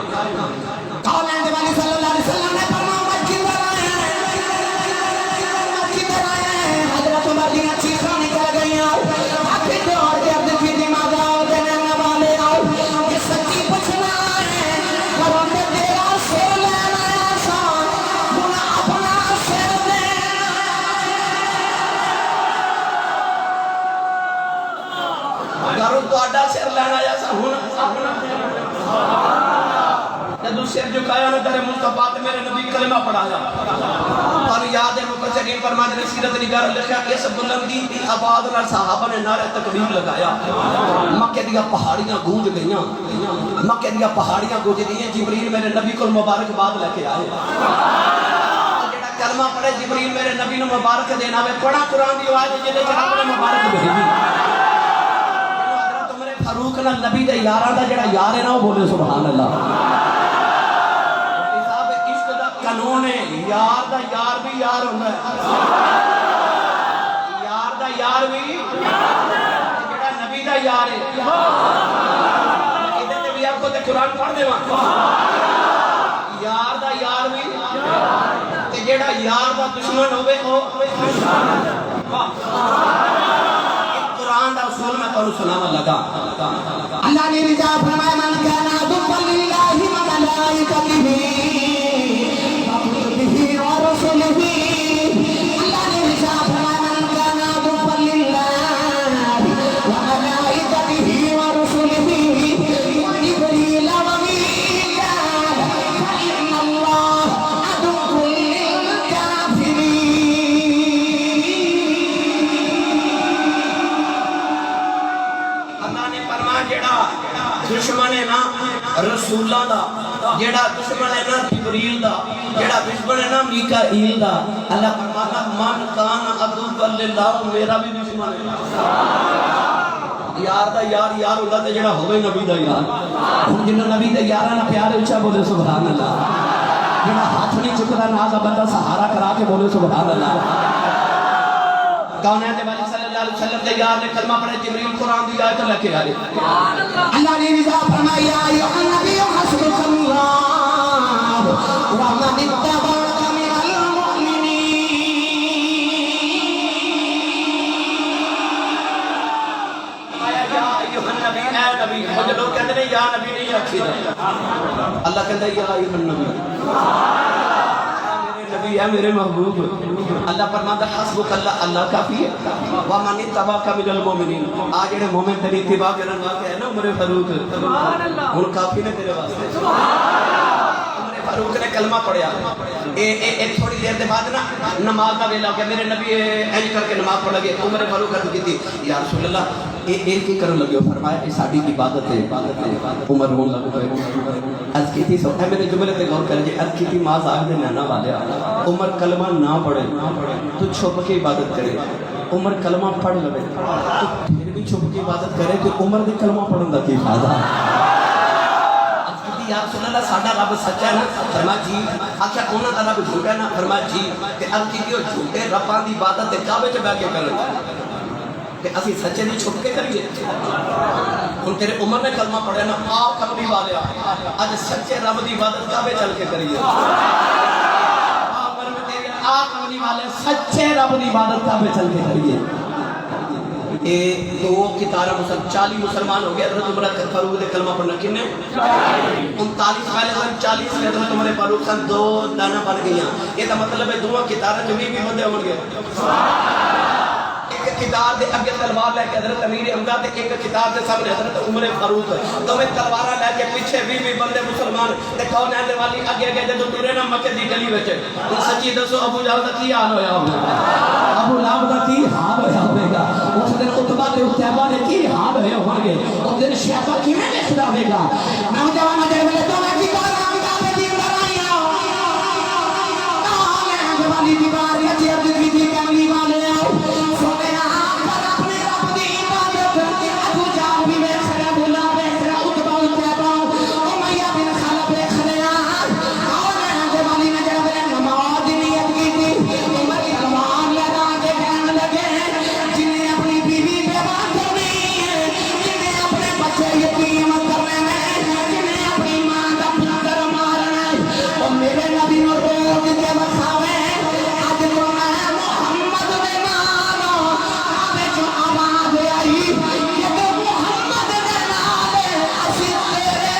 قولین دیوانی صلی اللہ علیہ وسلم نے فرمایا مسجد آئے حضرت عمر دی چیخاں نکل گئی اپنی دور کے عبد کی دماغ آؤ دینے والے آؤ یہ سچی پوچھنا ہے کروں کے تیرا سر لینا ہے سان گنا اپنا سر دینا گھروں تو آڈا سر لینا جیسا ہونا جدو سر جھکایا نا تیرے مصطفیٰ تے میرے نبی کلمہ پڑھایا اور یاد ہے مفسرین فرماتے ہیں سیرت نگار لکھا اس بلندی دی آواز نال صحابہ نے نعرہ تکبیر لگایا مکے دیا پہاڑیاں گونج گئیاں مکے دیا پہاڑیاں گونج گئیاں جبریل میرے نبی کو مبارکباد لے کے آئے جڑا کلمہ پڑھے جبریل میرے نبی نو مبارک دینا وے پڑھا قرآن دی آواز جے جناب نے مبارک بھیجی حضرت عمر فاروق نال نبی دے یاراں دا جڑا یار ہے نا وہ بولے سبحان اللہ قانون ہے یار دا یار بھی یار ہوتا ہے یار دا یار بھی جڑا نبی دا یار ہے ادھر تے بھی آپ کو تے قرآن پڑھ دے وہاں یار دا یار بھی تے جڑا یار دا دشمن ہوئے او قرآن دا اصول میں تو سنانا لگا اللہ نے رضا فرمایا من کان عدوا للہ و ملائکتہ دشمن ہے نا رسولہ دا جیڑا دشمن ہے نا جبریل دا جیڑا دشمن ہے نا میکائیل دا اللہ فرماتا من کان عدو للہ میرا بھی دشمن ہے یار دا یار یار ہوتا تے جیڑا ہوئے نبی دا یار ہم جنہوں نبی دا یارہ نا پیارے اچھا بولے سبحان اللہ جیڑا ہاتھ نہیں چکتا نازہ بندہ سہارا کرا کے بولے سبحان اللہ کونین والی صلی اللہ علیہ وسلم دے یار نے کلمہ پڑھے جبریل قرآن دی آیت لے کے آئے اللہ نے رضا فرمایا یا نبی حسبک اللہ ومن اتبعک من المؤمنین یا ایھا النبی اے نبی مجھے لوگ کہتے ہیں یا نبی نہیں آکھی اللہ کہتا ہے یا ایھا النبی نبی ہے میرے محبوب اللہ فرماتا حسبک اللہ اللہ کافی ہے وَمَنِ اتَّبَعَكَ مِنَ الْمُؤْمِنِينَ آج جڑے مومن تیری اتباع کرن واسطے ہے نا عمر فاروق ان کافی نے تیرے واسطے عمر فاروق نے کلمہ پڑھیا تھوڑی دیر دے بعد نا نماز کا ویلا ہو گیا میرے نبی اینج کر کے نماز پڑھ لگے عمر فاروق عرض کی تھی یا رسول اللہ یہ کی کرن لگے ہو فرمایا یہ ساڈی عبادت ہے عمر رون لگ پئے عرض کی تھی سو اے میرے جملے تے غور کر جی عرض کی تھی ماں صاحب دے نانا والیا عمر کلمہ نہ پڑھے تو چھپ کے عبادت کرے عمر کلمہ پڑھ لے تو پھر بھی چھپ کے عبادت کرے تو عمر دے کلمہ پڑھن دا کی فائدہ یا رسول اللہ ساڈا رب سچا ہے نا فرمایا جی آخیا انہاں دا رب جھوٹا ہے نا فرمایا جی تے اب کی وہ جھوٹے رباں دی عبادت تے کعبے چ بیٹھ کے کرن تے اسی سچے دی چھپ کے کریے ہن تیرے عمر نے کلمہ پڑھیا نا آپ کملی والے اج سچے رب دی عبادت کعبے چل کے کریے عمر میں تیرے آپ کملی والے سچے رب دی عبادت کعبے چل کے کریے دو کتارہ 40 مسلمان ہو گئے حضرت عمر فاروق دے کلمہ پڑھنا کنے 39 پہلے سن 40 حضرت عمر فاروق سن 2 دانا بن گئیاں یہ تا مطلب ہے دو کتارہ جو بھی بندے ہون گے ایک کتاب دے اگے تلوار لے کے حضرت امیر حمزہ تے ایک کتاب دے سامنے حضرت عمر فاروق دوویں تلوار لے کے پیچھے 20 بندے مسلمان تے کون ہے والی اگے اگے جدوں ٹرے نا مکے دی گلی وچ ہن سچی دسو ابو جہل دا کی حال ہویا ہوگا ابو لہب دا کی حال ہویا ہوگا اس دن عتبہ تے عتیبہ نے کی حال ہوئے ہون گے اس دن شیطان کیویں دیکھدا ہوگا نوجوان دے ویلے تو میں کی کراں گا دی لڑائیاں کالے والی دیوار یا جے دی دی کملی والے سونے پر اپنے رب دی عبادت ابو جہل بھی ویکھ رہا بولا ویکھ رہا عتبہ عتیبہ امیہ بن خلف ویکھ رہا کالے والی نے جڑا ویلے نماز نیت کیتی عمر کلمان لگا کے کہنے لگے جنہیں اپنی بیوی بیوہ کرنی ہے جنہیں اپنے بچے یتیم کرنے میں جنہیں اپنی ماں کا پتر مارنا ہے اور میرے نبی نو روز کے بخاوے آج تو میں محمد دے نالو آبے جو آواز آئی کہ تو محمد دے نالے اسی تیرے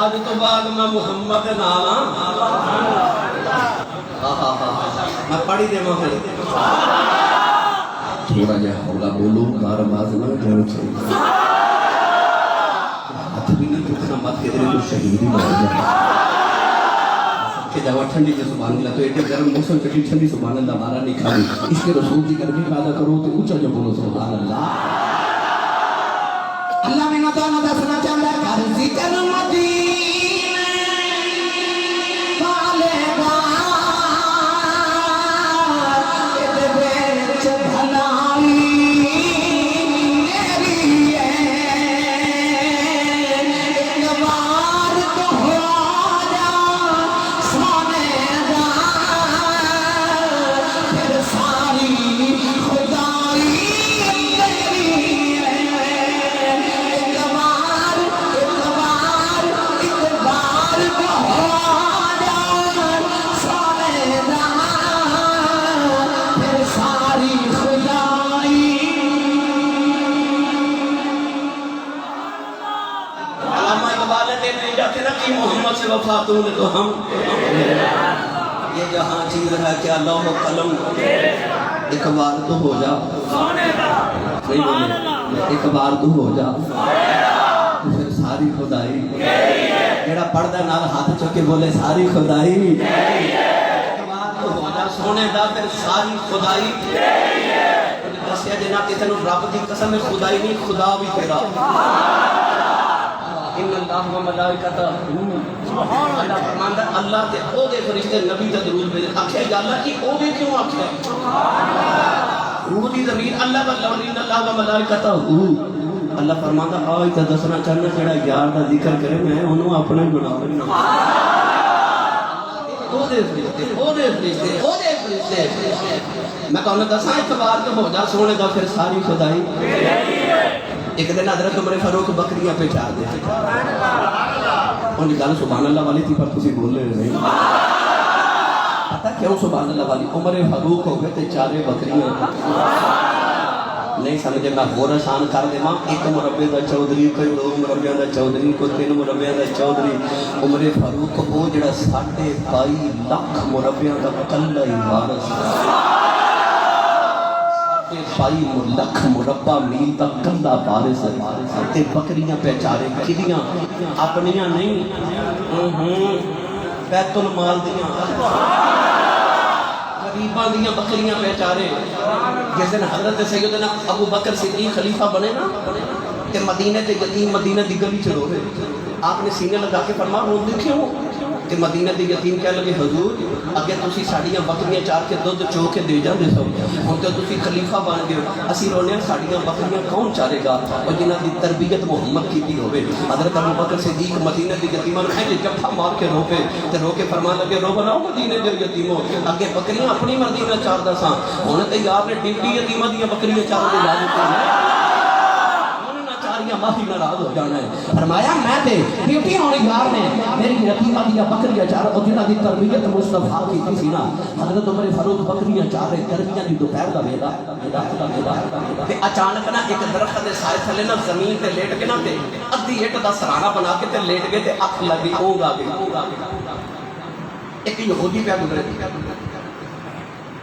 آج تو بعد میں محمد نالا میں پڑھی دے محل تھوڑا جا حولا بولو کار باز نہ کرو چاہیے ہاتھ بھی نہیں کتنا مت کے دے تو شہید ہی مر جائے کہ جب ٹھنڈی جو سبحان اللہ تو ایک گرم موسم کٹی ٹھنڈی سبحان اللہ مارا نہیں کھائی اس کے رسول کی گرمی پیدا کرو تو اونچا جو بولو سبحان اللہ اللہ میں نہ دسنا چاہتا ہے کر ذکر مدینے والے دا تے وچ بھلائی میری ہے ایک بار تو ہو جا سونے دا پھر ساری خدائی تیری ہے محمد سے وفاتوں نے تو ہم یہ جہاں چیز ہے کیا لوح و قلم ایک بار تو ہو جا ایک بار تو ہو جا پھر ساری خدائی جڑا پردہ نال ہاتھ چکے بولے ساری خدائی ایک بار تو ہو جا سونے دا پھر ساری خدائی دسیا جنا کہ تینوں رب دی قسم خدائی نہیں خدا بھی تیرا ان اللہ و ملائکتہ اللہ فرماندا اللہ تے او دے فرشتے نبی تے درود بھیجے آکھیا یا اللہ کی او بھی کیوں آکھیا روح دی زمین اللہ و ان اللہ و ملائکتہ اللہ فرماتا آج تو دسنا چاہنا جڑا یار دا ذکر کرے میں انہوں اپنا ہی بنا لینا میں کہوں دساں اعتبار تو ہو جا سونے دا پھر ساری خدائی ایک دن حضرت عمر فاروق بکریاں پہ چار دے انہیں گل سبحان اللہ والی تھی پر تسی بول رہے نہیں پتہ کیوں سبحان اللہ والی عمر فاروق ہو گئے تے چارے بکریاں نہیں سمجھے میں غور آسان کر دے ماں ایک مربع دا چودھری کوئی دو مربع دا چودھری کوئی تین مربع دا چودھری عمر فاروق وہ جڑا 22.5 لاکھ مربع دا کلا ہی وارث 22 لاکھ مربع میل دا کلا وارث تے بکریاں پہچارے کدیاں اپنیاں نہیں بیت المال دیاں غریباں دیاں بکریاں پہچارے جس دن حضرت سیدنا ابو بکر صدیق خلیفہ بنے نا کہ مدینہ تے یتیم مدینہ دی گلی چلو رہے آپ نے سینے لگا کے فرما رو دیکھیں کہ مدینہ دی یتیم کہہ لگے حضور اگے تسی ساڑیاں بکریاں چار کے دودھ چو کے دے جاندے سو ہن تے تسی خلیفہ بن گئے اسی رونے ساڑیاں بکریاں کون چارے گا اور جنہاں دی تربیت محمد کیتی ہوے حضرت ابو بکر صدیق مدینہ دی یتیماں نوں ایک جفا مار کے رو کے فرمان لگے رو بناؤ مدینہ دے یتیموں اگے بکریاں اپنی مرضی نال چاردا ساں ہن تے یار نے ڈیوٹی یتیماں دی بکریاں چار دے لا دتی معافی ناراض ہو جانا ہے فرمایا میں تے ڈیوٹی ہونے یار نے میری یتیمہ دیا بکریاں چار اور جنہاں دی تربیت مصطفیٰ کی تھی نا حضرت عمر فاروق بکریاں چار رہے گرمیاں دی دوپہر دا ویلا تے اچانک نا ایک درخت دے سائے تھلے نا زمین تے لیٹ کے نا تے ادھی اٹ دا سرانہ بنا کے تے لیٹ گئے تے اکھ لگی اونگ آ گئی ایک یہودی پہ گزرے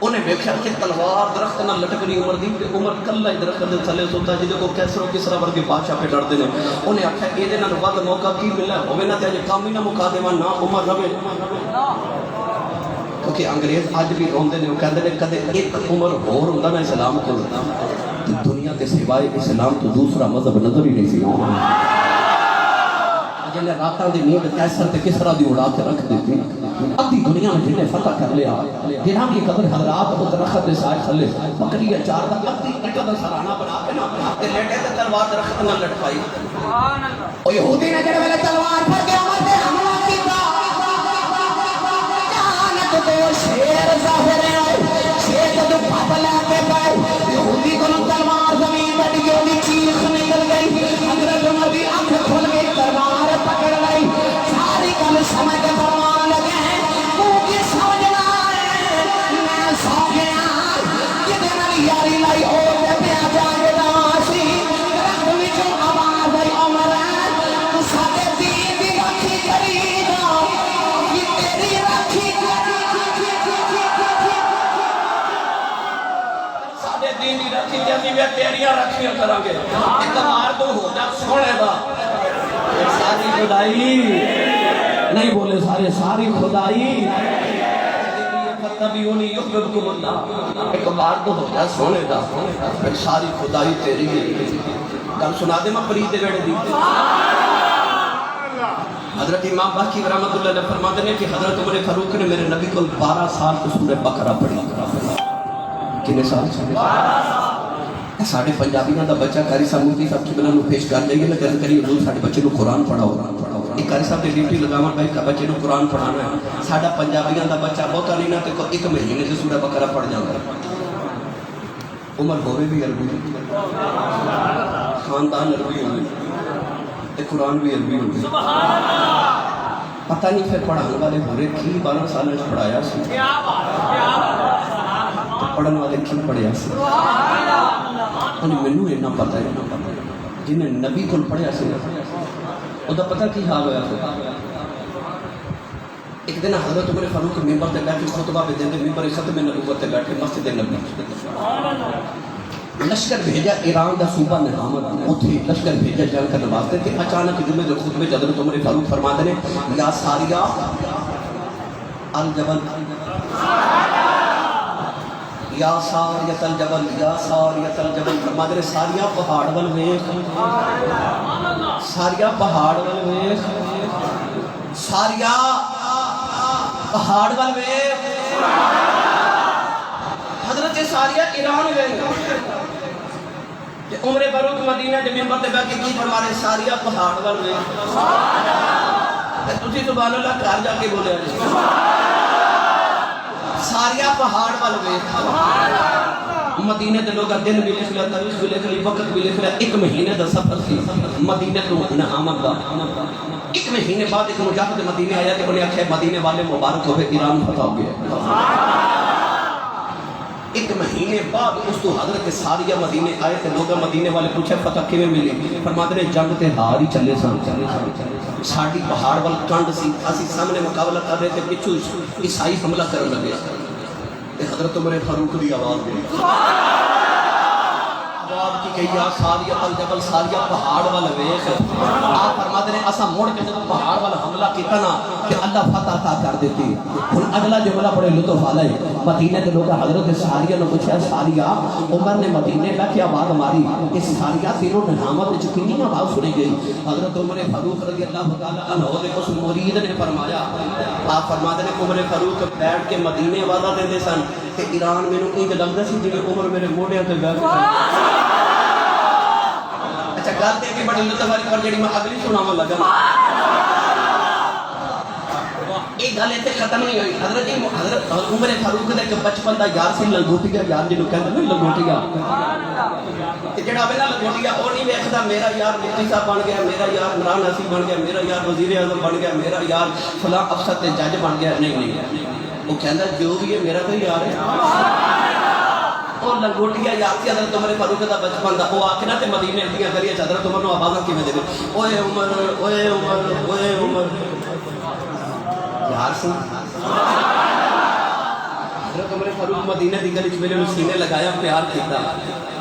انہیں بیکھا کہ تلوار درخت نہ لٹک رہی عمر دی عمر کلا ہی درخت دے تھلے سوتا جے کو کیسرو کسرا ورگے بادشاہ پہ ڈردے نے انہیں آکھیا اے دے نال ود موقع کی ملا ہوے نہ تے اج کام ہی نہ مکا دیواں نہ عمر رہے کیونکہ انگریز اج بھی روندے نے کہندے نے کدے ایک عمر ہور ہوندا نا اسلام کو دنیا تے سوائے اسلام تو دوسرا مذہب نظر ہی نہیں سی جنہیں راتاں دی نیند کیسر تے کسرا دی اڑا کے رکھ دیتی ادھی دنیا میں جنہیں فتح کر لیا جنہاں کی قدر حضرات وہ درخت دے سائے تھلے بکریاں چار دا ادھی اٹا دا سرانہ بنا کے نا تے لیٹے تے تلوار درخت نہ لٹکائی او یہودی نے جڑے ویلے تلوار پھڑ کے عمر تے حملہ کیتا جانت تو شیر ظاہر ہے شیر تو پھٹ لے کے پائے یہودی کو تلوار زمین پہ ڈگی چیخ نکل گئی حضرت عمر دی آنکھ کھل گئی تلوار پکڑ لئی ساری گل سمجھ کے فرمان لگے یاری لائی ہو پیا جائے ناسی رب وچوں آواز آئی عمر تو ساڈے دین دی راکھی کری نا کہ تیری راکھی ساڈے دین دی راکھی جاتی وے تیریاں راکھیاں کراں گے اعتبار تو ہو جا سونے دا ساری خدائی نہیں بولے سارے ساری خدائی تبیونی یحببکم اللہ ایک بار تو ہو جا سونے دا پھر ساری خدائی تیری ہے گل سنا دے میں فرید دے ویڑے دی حضرت امام باقی رحمت اللہ نے فرماتے ہیں کہ حضرت عمر فاروق نے میرے نبی کو 12 سال تو سورہ بقرہ پڑھی کتنے سال ساڑھے پنجابیاں دا بچہ قاری صاحب مفتی صاحب کی بنا نو پیش کر لیں گے میں کہتے کری حضور ساڑھے بچے نو قرآن پڑھاؤ ایک قاری صاحب نے ڈیوٹی لگاون بھائی کا بچے نو قرآن پڑھانا ہے ساڑھا پنجابیاں دا بچہ بہت نہیں نہ تے ایک مہینے سے سورہ بقرہ پڑھ جاتا ہے عمر ہوئے بھی عربی خاندان عربی ہوئے تے قرآن بھی عربی ہوئے پتہ نہیں پھر پڑھانے والے ہو رہے کی 12 سال نے پڑھایا سی پڑھن والے کی پڑھیا سی انہیں منو اینا پتہ ہے جنہیں نبی کو پڑھیا سی او دا پتہ کی حال ہویا تھا ایک دن حضرت عمر فاروق ممبر تے بیٹھ کے خطبہ پہ دیندے ممبر ختم نبوت تے بیٹھ کے مسجد نبی لشکر بھیجا ایران دا صوبہ نظامت اوتھے لشکر بھیجا جان کر نوازتے تھے اچانک جمعے دے خطبے حضرت عمر فاروق فرماتے ہیں یا ساریہ الجبل یا ساریت الجبل یا ساریت الجبل فرماتے ہیں ساریہ پہاڑ ول ویکھ ساریہ پہاڑ ول ویکھ ساریہ پہاڑ ول ویکھ حضرت ساریہ ایران ویکھ کہ عمر فاروق مدینہ دے منبر تے بیٹھ کے کی فرما رہے ساریا پہاڑ ول ویکھ سبحان اللہ تے تسی سبحان اللہ گھر جا کے بولیا جی ساریا پہاڑ ول ویکھ سبحان اللہ مدینہ دے لوگ دن بھی لکھ لیا تاریخ بھی لکھ لی وقت بھی لکھ لیا 1 مہینے دا سفر سی مدینہ تو نعامت دا 1 مہینے بعد ایک مجاہد مدینہ آیا کہ انہیں آخیا مدینے والے مبارک ہوئے ایران فتح ہو گیا 1 مہینے بعد اس تو حضرت ساریہ مدینے آئے تھے لوگ مدینے والے پوچھے فتح کیویں ملی فرماتے نے جنگ تے ہار ہی چلے سن ساڈی پہاڑ وال کنڈ سی اسی سامنے مقابلہ کر رہے تھے پچھو عیسائی حملہ کرنے لگے تے حضرت عمر فاروق دی آواز دی آواز کی کہ یا ساریہ الجبل ساریہ پہاڑ وال ویکھ آپ فرماتے ہیں اسا مڑ کے جب پہاڑ وال حملہ کیتا نا کہ اللہ فتح عطا کر دیتی ہن اگلا جملہ بڑے لطف والا ہے مدینے کے لوگ حضرت ساریہ نے پوچھا ساریہ عمر نے مدینے میں کیا آواز ماری کہ ساریہ تینوں نعامت وچ کتنی آواز سنی گئی حضرت عمر فاروق رضی اللہ تعالی عنہ دے اس مرید نے فرمایا آپ فرماتے ہیں عمر فاروق بیٹھ کے مدینے آوازاں دیندے سن کہ ایران مینوں انج لگدا سی جویں عمر میرے موڈیاں تے بیٹھ کے اچھا گل تے بھی بڑی لطف والی پر جڑی میں اگلی سناواں لگا ایک گل اتنے ختم نہیں ہوئی حضرت عمر فاروق کا ایک بچپن کا یار سی لنگوٹیا یار جنوں کہتے ہیں لنگوٹیا جڑا ہوئے نا لنگوٹیا وہ نہیں ویکھدا میرا یار مفتی صاحب بن گیا میرا یار عمران حسین بن گیا میرا یار وزیر اعظم بن گیا میرا یار فلاں افسر تے جج بن گیا نہیں وہ کہندا جو بھی ہے میرا تو یار ہے وہ لنگوٹیا یار سی حضرت عمر فاروق کا بچپن دا وہ آکھنا تے مدینے دیاں گلیاں حضرت عمر نو آوازاں کیویں دے اوئے عمر اوئے عمر اوئے عمر یار سی حضرت عمر فاروق مدینہ دی گلی وچ میرے سینے لگایا پیار کیتا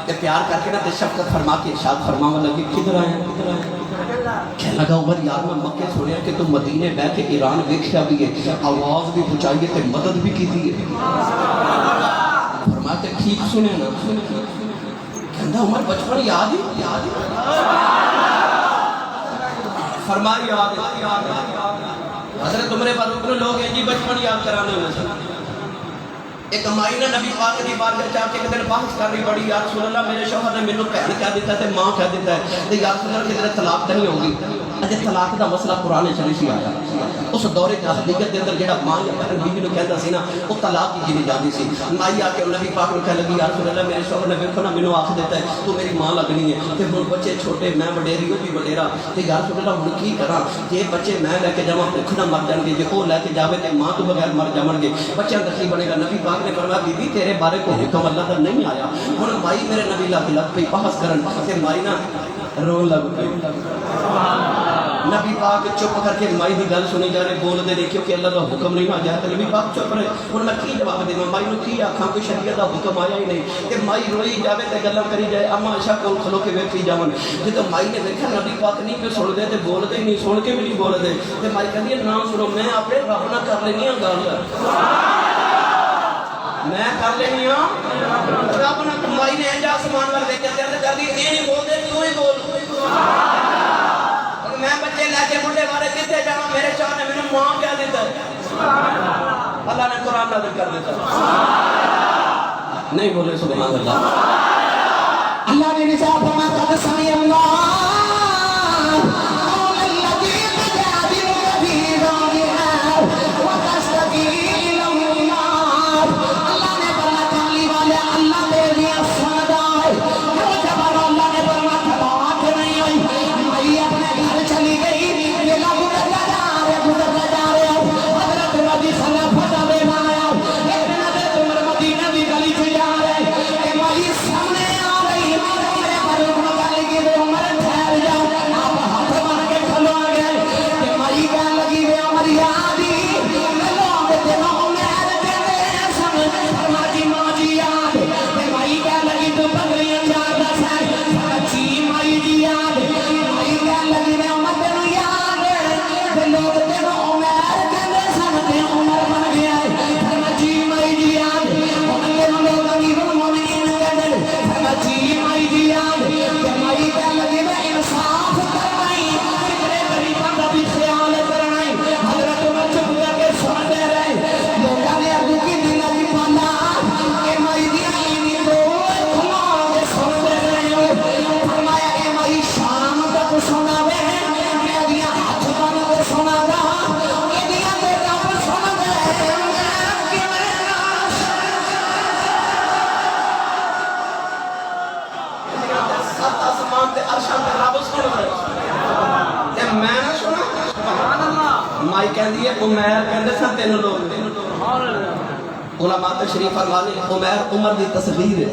تے پیار کر کے نا تے شفقت فرما کے ارشاد فرماون لگے کدھر آیا کہنے لگا عمر یار میں مکے سنیا کہ تو مدینے بیٹھ کے ایران ویکھیا بھی ہے آواز بھی پہنچائی ہے تے مدد بھی کیتی ہے فرمایا تے ٹھیک سنے نا کہندا عمر بچپن یاد ہی فرمایا یاد حضرت عمر فاروق نے لوگ ہیں جی بچپن یاد کرانے ہوئے سن ایک مائی نے نبی پاک دی بارگاہ جا کے ایک دن بحث کر رہی بڑی یا رسول اللہ میرے شوہر نے مینوں بہن کہہ دیتا ہے تے ماں کہہ دیتا ہے تے یا رسول اللہ کدھر طلاق تے نہیں ہوگی اجے طلاق دا مسئلہ قرآن چ نہیں آیا اس دور جاہلیت دے اندر جڑا ماں یا بہن بیوی نوں کہندا سی نا وہ طلاق کی جی جاندی سی مائی آ کے نبی پاک نوں کہنے لگی یا رسول اللہ میرے شوہر نے ویکھو نا مینوں آکھ دیتا ہے تو میری ماں لگنی ہے تے ہن بچے چھوٹے میں وڈیری او بھی وڈیرا تے یا رسول اللہ ہن کی کراں جے بچے میں لے کے جاواں بھوک نہ مر جان گے جے او لے کے جاوے تے ماں تو بغیر مر جاون گے بچیاں دا کی بنے گا نبی پاک نے فرمایا بی بی تیرے بارے کوئی حکم اللہ کا نہیں آیا ہن مائی میرے نبی لگ پئی بحث کرن تے مائی نا رون لگ پئی نبی پاک چپ کر کے مائی دی گل سنی جا رہے بول دے دیکھو کہ اللہ کا حکم نہیں آ جائے تے نبی پاک چپ رہے ہن میں کی جواب دیواں مائی نوں کی آکھاں کوئی شریعت دا حکم آیا ہی نہیں تے مائی روئی جاوے تے گلاں کری جائے اما عائشہ کول کھلو کے ویکھی جاون جدوں مائی نے ویکھیا نبی پاک نہیں پہ سن دے تے بول دے نہیں سن کے بھی نہیں بول دے تے مائی کہندی ہے نا سنو میں اپنے رب نال کر لینی ہاں گل میں کر لینی ہاں رب نال مائی نے انج آسمان ول ویکھیا تے کر دی اے نہیں بول دے تو ہی بول میں بچے لے کے بڑھے والے کتے جاواں میرے شاہ نے مینوں ماں کہہ دیتا ہے اللہ نے قرآن نازل کر دیتا نہیں بولے سبحان اللہ اللہ نے نشاء فرمایا قد سمع اللہ قول الذین تجادلون فی زوجها وتشتكي إلى الله اللہ نے فرمایا کملی والے اللہ تیری سندا ہے وہ جبر اللہ نے فرمایا بات نہیں ہوئی میں اپنے گھر چلی گئی یہ لوگ گزر جا رہے حضرت نبی صلی اللہ علیہ وسلم دے آیا ایک دن حضرت عمر مدینہ دی گلی چ جا رہے کہ مائی سامنے آ رہی عمر فاروق نے گل کی عمر فرمائی کہندی ہے عمیر کہندے سن 3 لوگ علماء تشریف فرمانے عمیر عمر دی تصغیر ہے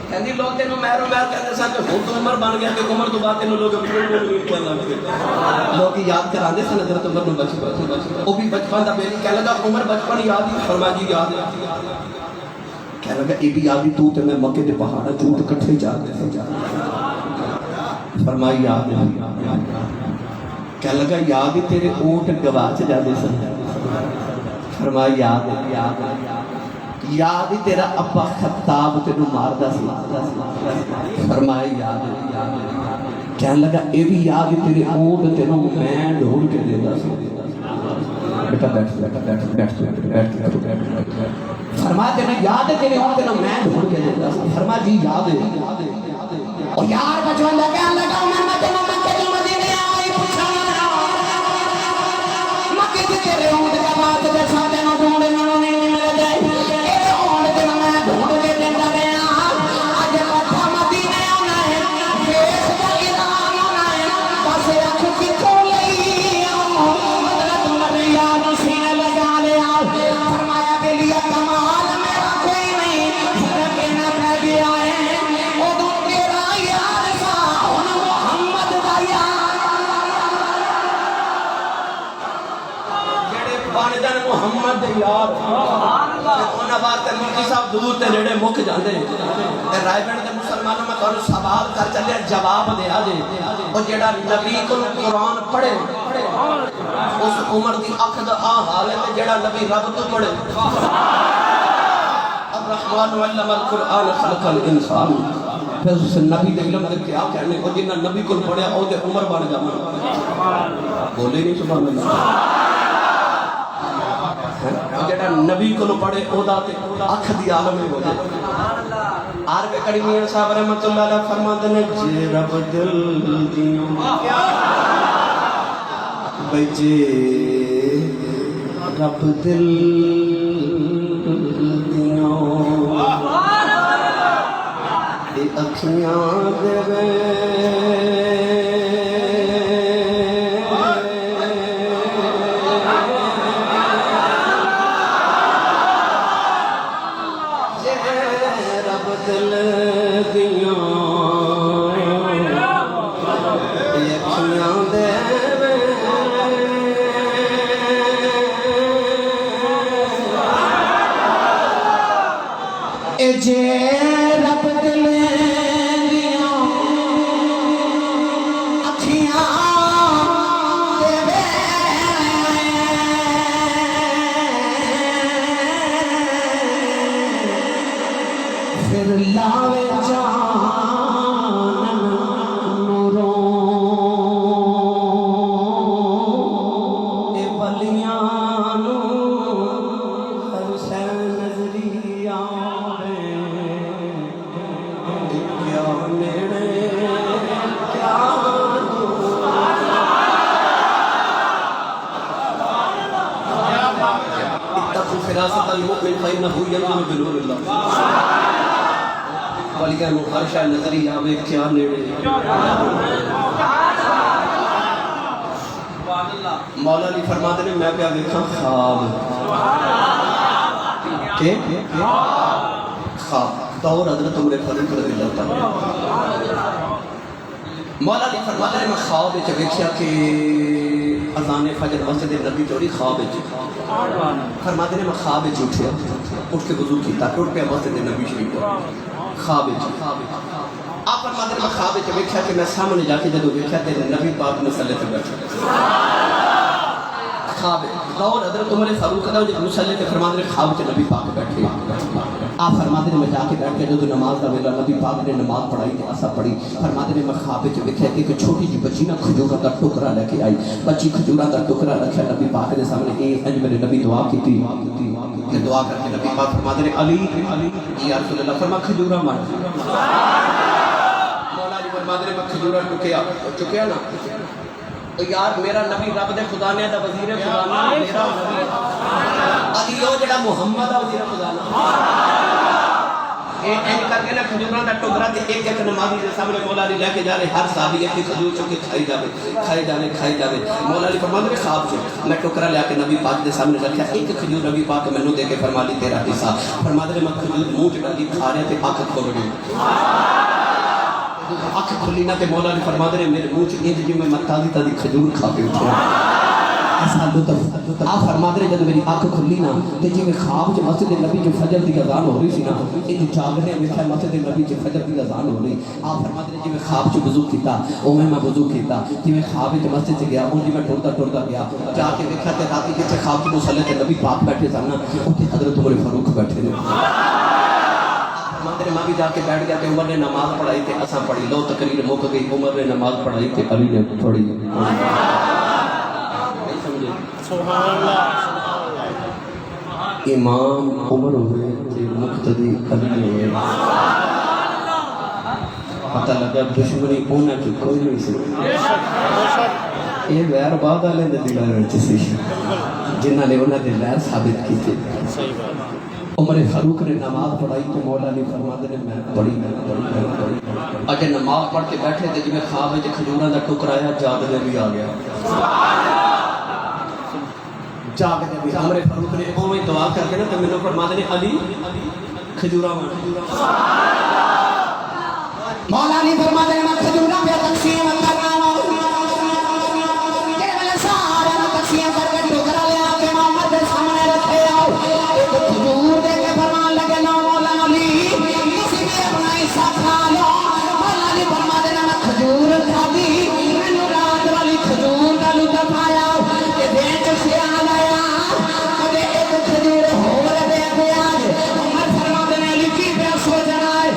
کہندی لوگ تینوں عمیر کہندے سن کہ ہن تو عمر بن گیا کہ عمر تو بعد تینوں لوگ لوگ یاد کراندے سن حضرت عمر نوں بچپن او بھی بچپن دا بیلی کہنے لگا عمر بچپن یاد ہی فرمایا جی یاد ہے کہنے لگا اے بھی یاد ہی تو تے میں مکے دے پہاڑ چوٹ کٹھے جا گئے فرمائی یاد ہے کہنے لگا یاد ہی تیرے اونٹ گواچ جاتے سن فرمائی یاد ہے یاد ہی تیرا ابا خطاب تینوں ماردا سی فرمائی یاد ہے کہنے لگا اے بھی یاد ہی تیرے اونٹ تینوں میں ڈھونڈ کے دیندا سی بیٹا بیٹھ فرمایا تینوں یاد ہے تیرے اونٹ تینوں میں ڈھونڈ کے دیندا سی فرمایا جی یاد ہے اور یار بچوں دا کہنے لگا میں تینوں مکے دی مدینے آئی پوچھا مکے دی تیرے اونٹ کا بات دے ساڈے نوں ڈھونڈے نوں نہیں مل جائے اے اونٹ تینوں میں ڈھونڈ کے دیندا رہیا اج کٹھا مدینے آنا ہے فیس دا اعلان ہونا ہے بس اکھ کتوں لئی مطلب مریا نوں سینے لگا لیا فرمایا بیلیا کمال میرا کوئی نہیں فرق نہ پہ گیا ہے اودوں تیرا یار سا ہن محمد دا یار جڑے بن جان محمد دے یار انہاں واسطے مفتی صاحب دور تے نیڑے مک جاندے تے رائے بن دے مسلمانوں میں تانوں سوال کر چلے جواب دیا جے او جڑا نبی کو قرآن پڑھے اس عمر دی اکھ دا آ حال ہے تے جڑا نبی رب تو پڑھے الرحمن علم القرآن خلق الانسان پھر اس نبی دے علم دے کیا کہنے کو جنہ نبی کو پڑھیا او دے عمر بن جاواں بولے نہیں سبحان اللہ جڑا نبی کو پڑھے او دا تے اکھ دی عالم ہو جائے عرب کڑی میاں صاحب رحمۃ اللہ علیہ فرماتے ہیں جے رب دل دیوں بجے رب دل دیوں اے اکھیاں دے جے رب دل دیاں اکھیاں دے پھر لاوے جان نوروں اے بلیاں حسین نظریہ فراست المؤمن فإنه ينظر بنور الله ولیکن ہر شاہ نظری آوے کیا نیڑے مولا علی فرماتے ہیں میں کیا دیکھا خواب کہ خواب دور حضرت عمر فاروق رضی اللہ تعالیٰ مولا علی فرماتے ہیں میں خواب وچ ویکھیا کہ اذان فجر مسجد نبی چوری خواب وچ فرماتے ہیں میں خواب وچ اٹھیا اٹھ کے وضو کیتا ٹر پیا مسجد نبی شریف خواب وچ آپ فرماتے ہیں میں خواب وچ ویکھیا کہ میں سامنے جا کے جدوں ویکھیا تے نبی پاک مصلی تے بیٹھے خواب دور حضرت عمر فاروق دا جو مصلی تے فرماتے ہیں خواب وچ نبی پاک بیٹھے آپ فرماتے ہیں میں جا کے بیٹھ کے جو نماز دا ویلا نبی پاک نے نماز پڑھائی تے اسا پڑھی فرماتے ہیں میں خواب وچ ویکھیا کہ ایک چھوٹی جی بچی نا کھجوراں دا ٹکڑا لے کے آئی بچی کھجوراں دا ٹکڑا رکھیا نبی پاک دے سامنے اے انج میرے نبی دعا کیتی کہ دعا کر کے نبی پاک فرماتے ہیں علی یا رسول اللہ فرما کھجوراں مار مولا علی فرماتے ہیں میں کھجوراں چکیا نا تو یار میرا نبی رب دے خدا نے دا وزیر خدا نے میرا نبی علی او جڑا محمد دا وزیر خدا نے این کر کے نا کھجوراں دا ٹکرا تے ایک ایک نمازی دے سامنے مولا علی لے کے جا رہے ہر صحابی ایک کھجور چک کے کھائی جاوے مولا علی فرماندے نے خواب چ میں ٹکرا لے کے نبی پاک دے سامنے رکھیا ایک کھجور نبی پاک مینوں دے کے فرما لی تیرا حصہ فرماندے نے میں کھجور منہ چ ڈالی کھا رہا تے اکھ کھل گئی اکھ کھلی نہ تے مولا علی فرماندے نے میرے منہ چ انج جی میں تازی کھجور کھا کے اٹھیا ایسا لطف آپ فرماتے ہیں جب میری آنکھ کھلی نا تے جی میں خواب چ مسجد نبی جو فجر دی اذان ہو رہی سی نا یہ جاگنے میں مسجد نبی جو فجر دی اذان ہو رہی آپ فرماتے ہیں جی میں خواب چ وضو کیتا او میں وضو کیتا جی میں خواب چ مسجد چ گیا او جی میں ٹردا گیا جا کے دیکھا تے راتی جتھے خواب چ مصلی تے نبی پاک بیٹھے سن اوتھے حضرت عمر فاروق بیٹھے نے فرماتے ہیں میں بھی جا کے بیٹھ گیا تے عمر نے نماز پڑھائی تے اساں پڑھی لو تقریر مک گئی عمر نے نماز پڑھائی تے علی نے پڑھی سبحان اللہ امام عمر ہوئے تے مقتدی علی ہوئے پتہ لگا دشمنی انہاں کی کوئی نہیں سی یہ ویر بعد والے دے دلاں وچ سی جنہاں نے انہاں دے ویر ثابت کیتے عمر فاروق نے نماز پڑھائی تو مولا نے فرماتے نے میں پڑھی اجے نماز پڑھ کے بیٹھے تے جویں خواب وچ کھجوراں دا ٹکرایا جاگنے بھی آ گیا جاگنے بھی عمر فاروق نے اوویں دعا کر کے نا تے مینوں فرماتے نے علی کھجوراں مولا نے فرماتے ہیں میں کھجوراں پہ تقسیم کرنا کہ سارے تقسیم کر کے ٹکرا لے آ کے محمد کے سامنے رکھے آؤ ایک کھجور دے کے فرمان لگے نا مولا علی کسی بھی اپنا حصہ کھا لو مولا علی فرماتے ہیں میں کھجور کھا دی میں رات والی کھجور کا لطف آیا کہ بیچ سے آیا کبھی ایک کھجور ہو رہے دے آج عمر فرماتے ہیں علی کی پہ سوچ رہا ہے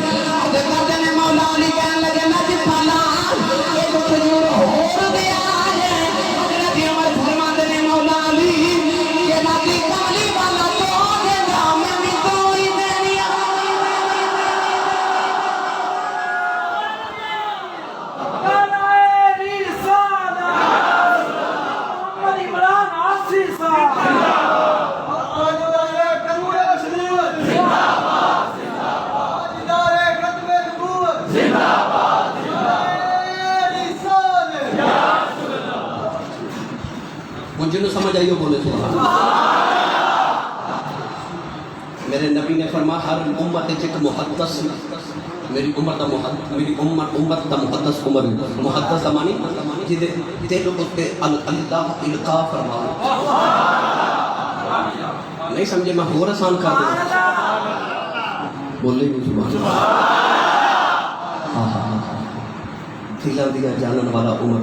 کرتے ہیں مولا علی کہنے لگے نج پالا ایک کھجور ہو رہے آج حضرت عمر فرماتے ہیں مولا علی کہ نبی کملی والا تو دے گا میں بھی کوئی دینی جنہوں سمجھ آئیو بولے سبحان میرے نبی نے فرمایا ہر امت ایک محدث میری امت دا محدث عمر محدث زمانی جدے دل اتے اللہ القا فرمایا نہیں سمجھے میں اور آسان کر دوں بولے بھی سبحان دلاں دیا جانن والا عمر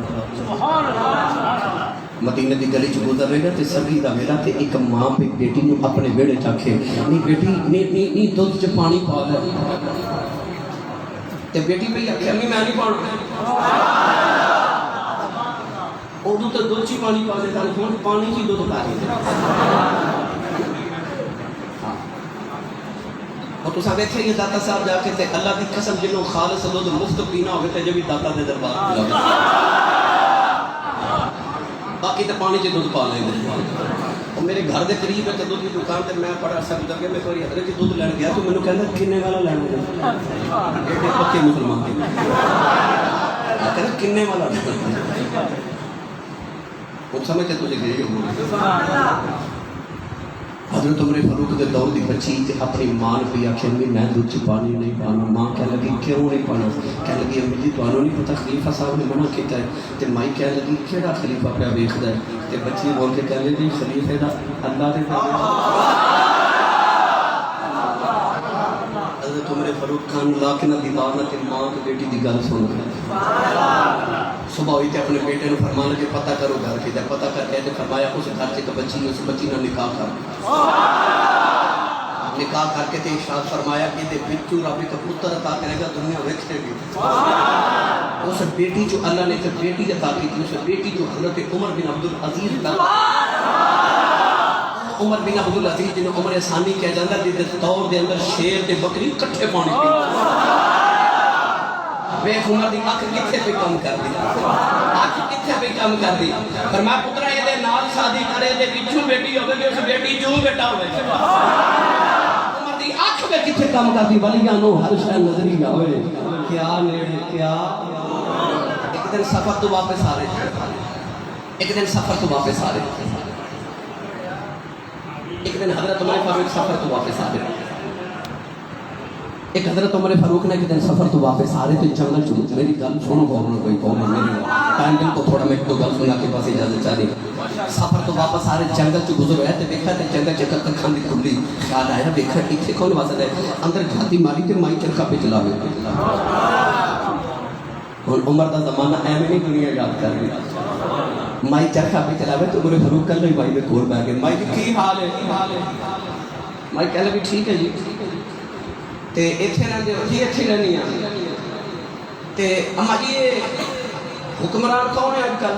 مدینہ دی گلی چ گزر رہے گا تے سبھی دا ویلا تے ایک ماں پہ بیٹی نو اپنے ویڑے چاکھے نہیں بیٹی نہیں دودھ چ پانی پا دے تے بیٹی پہ آکھے امی میں نہیں پانا اردو تے دودھ چ پانی پا دے ہن پانی چ دودھ پا دے اور تو سب ایتھے یہ داتا صاحب جا کے تے اللہ دی قسم جنوں خالص دودھ مفت پینا ہوگے تے جو بھی داتا دے دربار باقی تو پانی سے دودھ پا لیں گے اور میرے گھر کے قریب ہے تو دودھ کی دکان سے میں بڑا سکتا کہ میں کوئی حضرت دودھ لین گیا تو مجھے کہنا کنے والا لینا ایک پکے مسلمان کہنا کنے والا لینا وہ سمجھتے تجھے گئے ہو حضرت عمر فاروق کے دور دی بچی اپنی ماں پہ آخر میں دودھ چ پانی نہیں پانا ماں کہنے لگی کیوں نہیں پانا کہنے لگی امی جی تمہیں نہیں پتا خلیفہ صاحب نے منع کیا ہے تو مائی کہنے لگی کہڑا خلیفہ پہ ویکھدا ہے تو بچی بول کے کہنے لگی خلیفے دا اللہ دے حضرت عمر فاروق خان لا کے نہ دیوار نہ ماں کے بیٹی دی گل سن کے صبح ہوئی تے اپنے بیٹے نے فرمان لگے پتہ کرو گھر کے پتہ کر کے فرمایا اس گھر سے بچی نے نکاح کر نکاح کر کے تے ارشاد فرمایا کہ دے بچو رب کا پتر عطا کرے گا دنیا ویکھے گی اس بیٹی جو اللہ نے تے بیٹی عطا کی اس بیٹی جو حضرت عمر بن عبدالعزیز عمر بن عبدالعزیز جنہوں عمر ثانی کہہ جاندہ دے دور دے اندر شیر تے بکری کٹھے پانی پی ویکھ عمر دی آنکھ کتھے پہ کم کر دی آنکھ کتھے پہ کم کر دی فرمایا پترا یہ دے نال شادی کرے دے بچو بیٹی ہوگی اس بیٹی جو بیٹا ہوگی عمر دی آنکھ آنکھ میں کتنے کام کرتی ولیاں نو ہر شے نظری آوے کیا نیڑے کیا ایک دن سفر تو واپس آ رہے ایک دن سفر تو واپس آ رہے ایک دن حضرت عمر فاروق سفر تو واپس آ رہے ایک حضرت عمر فاروق نے ایک دن سفر تو واپس آ رہے تو جنگل چلو میری گل سنو گورنر کوئی گورنر میری ٹائم دن کو تھوڑا میں تو گل سنا کے پاس اجازت چاہ رہی سفر تو واپس آ رہے جنگل چ گزر ہویا تے دیکھا تے جنگل چ ککر کھان دی کھلی خیال آیا دیکھا ایتھے کون واسطے ہے اندر گھاتی ماری تے مائی چرخا پہ چلاوے ہن عمر دا زمانہ ایویں نہیں دنیا یاد کر رہی مائی چرخا پہ چلاوے تو عمر فاروق کل ہی مائی دے کول بیٹھ گئے مائی دی کی حال ہے مائی کہہ لگی ٹھیک ہے جی تے ایتھے رہندے ہو جی ایتھے رہنی آ تے اما جی حکمران کون ہے اج کل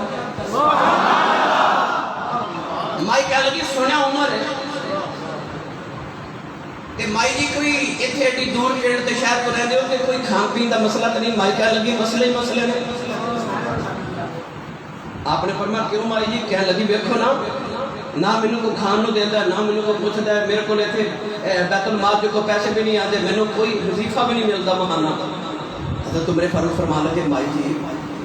مائی کہہ لگی سنیا عمر ہے تے مائی جی کوئی ایتھے ایڈی دور کیڑے تے شہر کو رہندے ہو تے کوئی کھان پین دا مسئلہ تے نہیں مائی کہہ لگی مسئلے ہی مسئلے نے آپ نے فرمایا کیوں مائی جی کہہ لگی دیکھو نا نہ مینوں کو کھان نو دیندا نہ مینوں کو پوچھدا ہے میرے کول ایتھے بیت المال جو کو پیسے بھی نہیں آتے مینوں کوئی وظیفہ بھی نہیں ملدا مہانہ حضرت عمر فاروق فرمان لگے مائی جی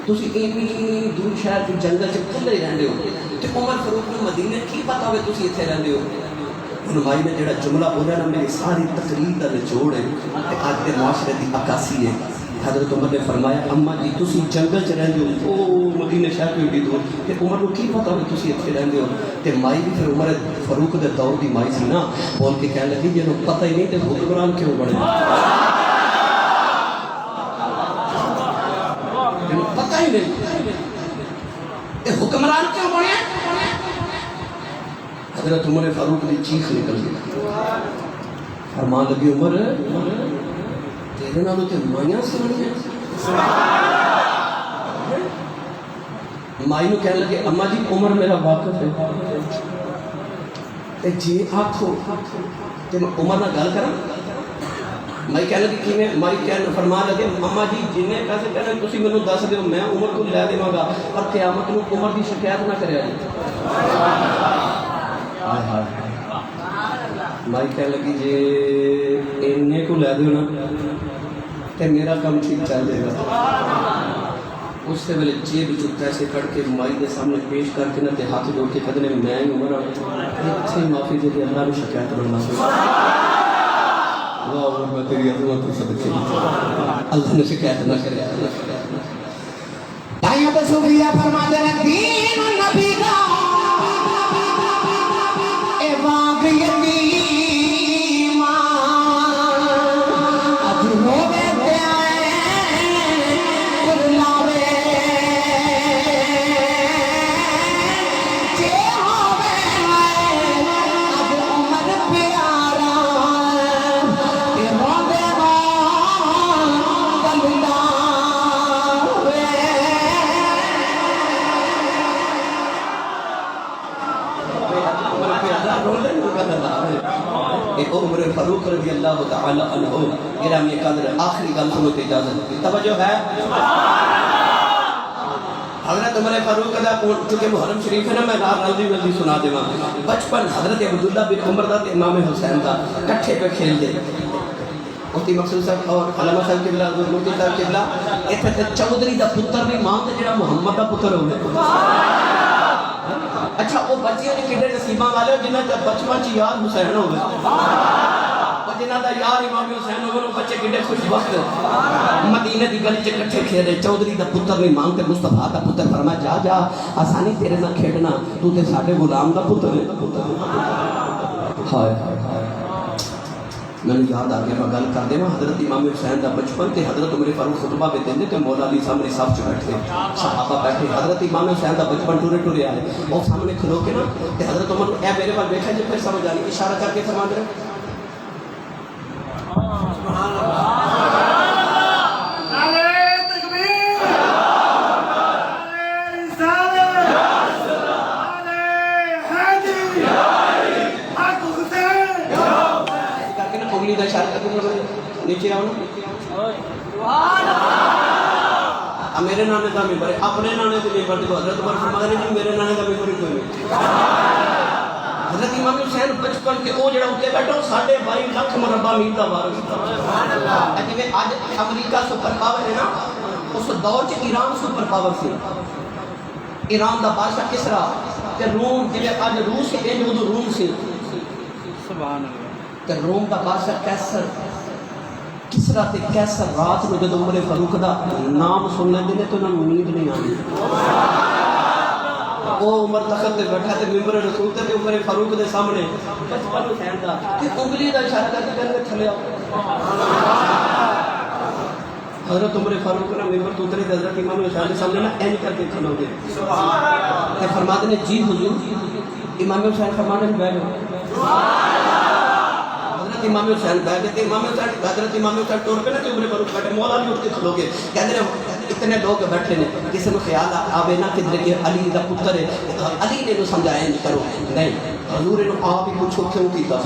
تسی اینی دور شہر جو جنگل چ کھلے رہندے ہو تے عمر فاروق نو مدینے کی پتہ ہوے تسی ایتھے رہندے ہو ہن مائی نے جڑا جملہ بولیا نا میری ساری تقریر دا نچوڑ ہے تے اج دے معاشرے دی عکاسی ہے حضرت عمر نے فرمایا اما جی تسی جنگل چ رہندے ہو او مدینے شہر کوئی بھی دور تے عمر کو کی پتہ ہوے تسی ایتھے رہندے ہو تے مائی بھی پھر عمر فاروق دے دور دی مائی سی نا بول کے کہنے لگی جنوں پتہ ہی نہیں تے حکمران کیوں بنے جنوں پتہ ہی نہیں تے حکمران کیوں بنے حضرت عمر فاروق دی چیخ نکل گئی فرمان لگی عمر تیرے نالوں تے مائیاں سننی مائی نو کہنے لگے اما جی عمر میرا واقف ہے تے جی آکھو تے میں عمر نہ گل کراں مائی کہنے لگی کیویں مائی کہنے فرمان لگے اما جی جنے پیسے کہنے تسی مینوں دس دیو میں عمر کو لے دیواں گا پر قیامت نو عمر دی شکایت نہ کریا جی ہائے ہائے مائی کہنے لگی جے اینے کو لے دیو نا تے میرا کام ٹھیک چل جائے گا اس سے ویلے جیب جو پیسے کٹ کے مائی دے سامنے پیش کر کے نہ تے ہاتھ جوڑ کے کہنے میں عمر اتھے معافی دے دے اللہ نے شکایت کرنا واہ عمر میں تیری عظمت سے صدقے اللہ نے شکایت نہ کرے دائیوں پہ شکریہ فرماتے ہیں دین نبی کا اے واقعی یتیماں اج روے تے آئے کرلاوے جے ہووے اج عمر پیارا تے روندے عمر فاروق رضی اللہ تعالی عنہ گرامی قدر آخری گل سنو تے اجازت توجہ ہے حضرت عمر فاروق دا چونکہ محرم شریف ہے نا میں رلدی ملدی سنا دیواں بچپن حضرت عبداللہ بن عمر دا تے امام حسین دا کٹھے پہ کھیل دے مفتی مقصود صاحب اور علامہ صاحب قبلہ مفتی صاحب قبلہ ایتھے تے چودھری دا پتر بھی ماں تے جڑا محمد دا پتر ہوے اچھا وہ بچیاں نے کڈے نصیباں والے جنہاں دا بچپن چ یار حسین ہوے اور جنہاں دا یار امام حسین ہوے وہ بچے کڈے خوش بخت مدینے دی گلی چ کٹھے کھیلے چودھری دا پتر بھی ماں تے مصطفیٰ دا پتر فرمایا جا جا آسانی تیرے نال کھیڈنا تو تے ساڈے غلام دا پتر ہے ہائے ہائے میں نے یاد آ گیا میں گل کر دے حضرت امام حسین دا بچپن تے حضرت عمر فاروق خطبہ پہ دیندے تے مولا علی سامنے صف چ بیٹھے صحابہ بیٹھے حضرت امام حسین دا بچپن ٹورے ٹورے آئے اور سامنے کھلو کے نا تے حضرت عمر اے میرے پاس بیٹھا جے پھر سمجھ آ گئی اشارہ کر کے فرما دے سبحان اللہ نیچے آؤ نا میرے نانے کا ممبر ہے اپنے نانے کے ممبر دیکھو حضرت عمر فرما رہے جی میرے نانے کا ممبر کوئی نہیں حضرت امام حسین بچپن کے وہ جڑا اتنے بیٹھا 22.5 لاکھ مربع میل کا وارث تھا. جی اج امریکہ سپر پاور ہے نا، اس دور چ ایران سپر پاور سی. ایران دا بادشاہ کسرا تے روم جی اج روس ہے جو روم سی. سبحان اللہ. تے روم دا بادشاہ کیسر کسرا تے کیسر رات نو جدوں عمر فاروق دا نام سن لیندے نے تو انہاں نوں نیند نہیں آندی. وہ عمر تخت تے بیٹھا تے ممبر رسول تے عمر فاروق دے سامنے بچپن حسین دا تے انگلی دا اشارہ کر کے کہندے تھلے آؤ. حضرت عمر فاروق نے ممبر تو اترے حضرت امام حسین کے سامنے نا این کر کے کھلو گے تے فرماتے نے جی حضور. امام حسین فرماتے نے بیٹھ جاؤ. حضرت امام حسین بیٹھ گئے. امام حسین حضرت امام حسین ٹور پہ نا تے عمر فاروق بیٹھے. مولا علی اٹھ کے کھلو گے کہندے نے اتنے لوگ بیٹھے نے کسی کو خیال آوے نا کدھر کہ علی دا پتر ہے علی نے انہوں سمجھایا نہیں کرو. نہیں حضور انہوں آپ ہی پوچھو کیوں کیتا.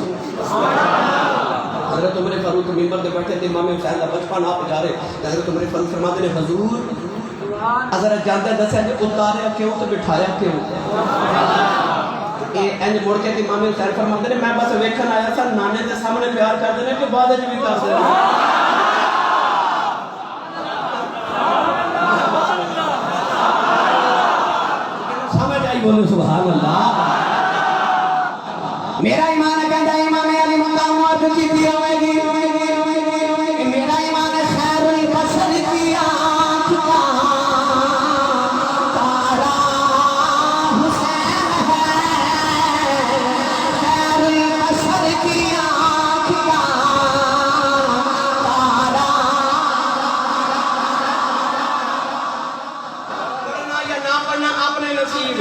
حضرت عمر فاروق ممبر دے بیٹھے تھے. امام حسین دا بچپن آپ جا رہے. حضرت عمر فاروق فرماتے نے حضور اگر جانتے دسیا کہ اتاریا کیوں تو بٹھایا کیوں. انج مڑ کے امام حسین فرماتے نے میں بس ویکھن آیا سا نانے دے سامنے پیار کر دینے کہ بعد وچ بھی کر دینے. بولو سبحان اللہ. میرا ایمان کہندا امام علی مقام موت کی دی ہوے گی. میرا ایمان خیر البشر کی آنکھ کا تارا حسین ہے. خیر البشر کی آنکھ کا تارا. پڑھنا یا نہ پڑھنا اپنے نصیب.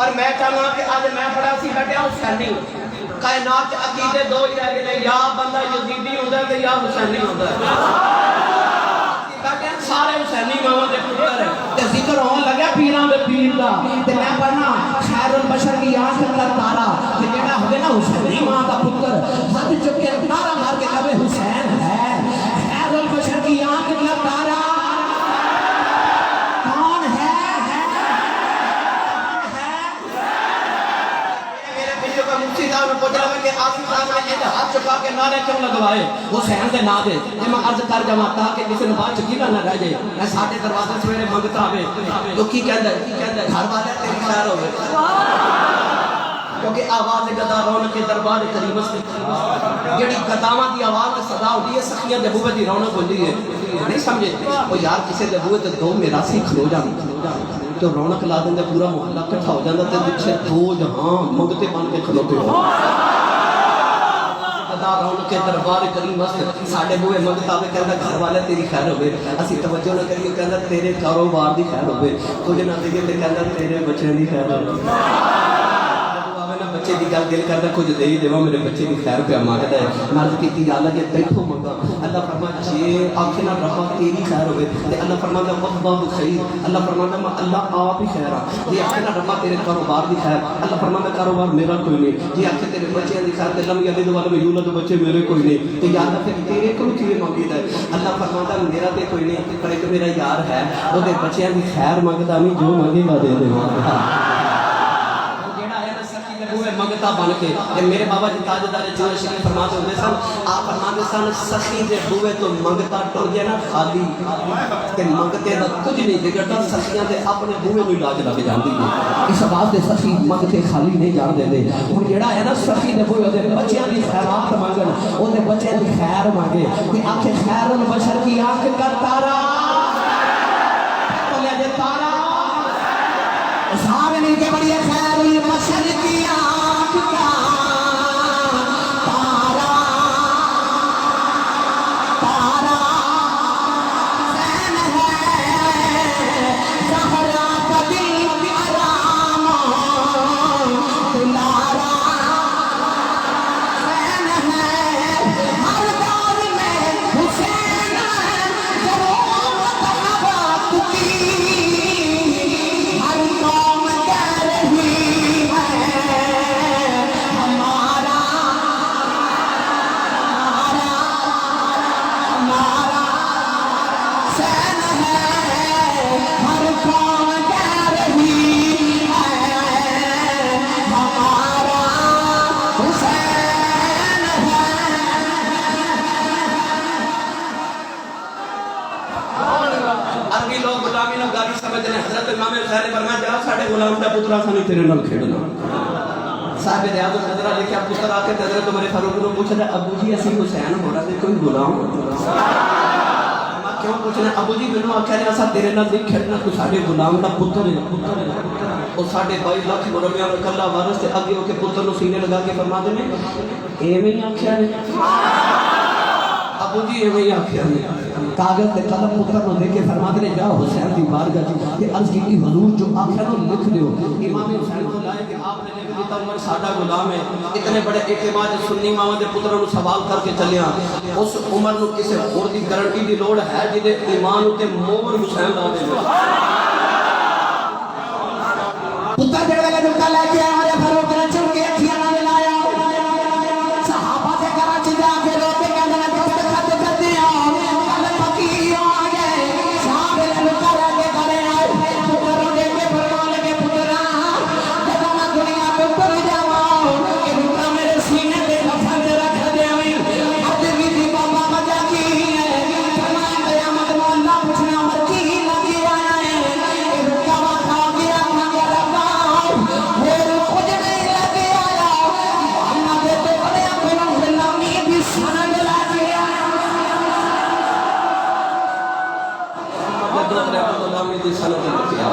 اور میں چاہوں کہ آج میں پڑھا سی بیٹھا حسینی. کائنات عقیدے دو ہی رہ گئے یا بندہ یزیدی ہوتا ہے یا حسینی ہوتا ہے. سارے حسینی ماما دے پتر تے ذکر ہون لگا پیراں دے پیر دا تے میں پڑھنا خیر البشر کی آنکھ کا تارا کہ جڑا ہوے نا حسینی ماں دا پتر ہاتھ چک کے نعرہ مار کے کہے حسین ہے. خیر البشر کی آنکھ کا تارا ہاتھ چکا کے نعرے کیوں لگوائے حسین دے نا دے. میں عرض کر جاواں تاکہ کسی نے بعد چکیلا نہ رہ جائے. میں ساڈے دروازے سویرے منگتا آوے تو کی کہندا ہے گھر والے تیری خیر ہوے. کیونکہ آواز گدا رونق کے دربار کریم است. جڑی گداواں دی آواز تے صدا ہوندی ہے سخیاں دے بوے دی رونق ہوندی ہے. نہیں سمجھے او یار کسے دے بوے تے دو میراثی کھلو جان تو رونق لا دیں پورا محلہ کٹھا ہو جاتا تے پیچھے دو جہاں منگتے بن کے کھلوتے ہو. رونق کے دربار کریم است. ساڈے بوئے منگتا ہوئے کہندا گھر والے تیری خیر ہوے. اسی توجہ نہ کریے کہندا تیرے کاروبار دی خیر ہوے. کچھ نہ دیے تے کہندا تیرے بچے دی خیر ہوے. بچے دی گل دل کردا کچھ دے ہی دیواں میرے بچے دی خیر پہ مانگدا ہے. مرض کیتی یا اللہ جے تیتھوں منگا اللہ فرماتا جے آکھے نہ ربا تیری خیر ہوے تے اللہ فرماتا وقبہ خیر. اللہ فرماتا میں اللہ آپ ہی خیر ہاں. جے آکھے نہ ربا تیرے کاروبار دی خیر اللہ فرماتا کاروبار میرا کوئی نہیں. جے آکھے تیرے بچے دی خیر تے لم یلد ولم یولد بچے میرے کوئی نہیں. تے یا اللہ پھر تیرے کول کی مانگدا ہے. اللہ فرماتا میرا تے کوئی نہیں پر ایک میرا یار ہے او دے بچیاں دی خیر مانگدا نہیں جو مانگے گا دے دیواں. منگتا بن کے میرے بابا جی تاجدار چور شریف فرماتے ہوتے سن. آپ فرماتے سن سخی دے بوئے تو منگتا ٹر جائے نا خالی کہ منگتے دا کچھ نہیں بگڑتا. سخیاں دے اپنے بوئے کو لاج لگ جاندی ہے. اس بات دے سخی منگتے خالی نہیں جان دے دے. ہن جڑا ہے نا سخی دے بوئے دے بچیاں دی خیرات مانگن او دے بچیاں دی خیر مانگے کہ آنکھ خیر البشر کی آنکھ کا تارا بولے دے تارا سارے مل کے بڑی خیر البشر کی آنکھ کا تارا تارا حسین ہے. زہرا کا دل آرام دلارا حسین ہے. ہر دور میں حسین ضرور طلبات کی ہر قوم کہہ رہی ہے امام حسین نے فرمایا جا ساڈے غلام دا پترا سانو تیرے نال کھیڈنا صاحب ریاض النظرہ لکھا پتر آ کے حضرت عمر فاروق کو پوچھا ابو جی اسی حسین ہورا دے کوئی غلام کیوں پوچھنا ابو جی مینوں آکھیا نے اسا تیرے نال نہیں کھیڈنا تو ساڈے غلام دا پتر ہے اور ساڈے 22 لاکھ مرمیاں نو کلا وارث تے اگے ہو کے پتر نو سینے لگا کے فرما دے ایویں ہی آکھیا نے ابو جی ایویں ہی آکھیا نے کاغذ تے قلم پتر نو دے کے فرما دے جا حسین دی بارگاہ تے عرض کی حضور جو آکھیا نو لکھ دیو امام حسین کو لائے کہ آپ نے لکھ دیتا عمر ساڈا غلام ہے اتنے بڑے اعتماد سنی ماواں دے پتراں نو سوال کر کے چلیا اس عمر نو کسے ہور دی گارنٹی دی لوڑ ہے جے ایمان تے مہر حسین لا دے پتر جڑے لے ڈکا لے کے عمر فاروق نے چل کے اکھیاں نال لایا صحابہ دے گھر وچ جا کے رو کے کہندے نے دستخط کر دیا کل فقیر آ گئے صاحب نے ڈکا لے کے گھر آئے پتر دے کے فرمان لگے پترا جب میں دنیا تے اتر جاواں کہ ڈکا میرے سینے تے دفن رکھ دیویں اج بھی دی بابا مجا کی ہے فرمایا قیامت میں اللہ پوچھنا عمر کی لگی آیا ہے کہ ڈکا وا کھا گیا مگر ربا میرے کچھ نہیں لگے آیا محمد تے بڑے اپنا غلامی دی سند لا گیا غلامی دی سند لکھیا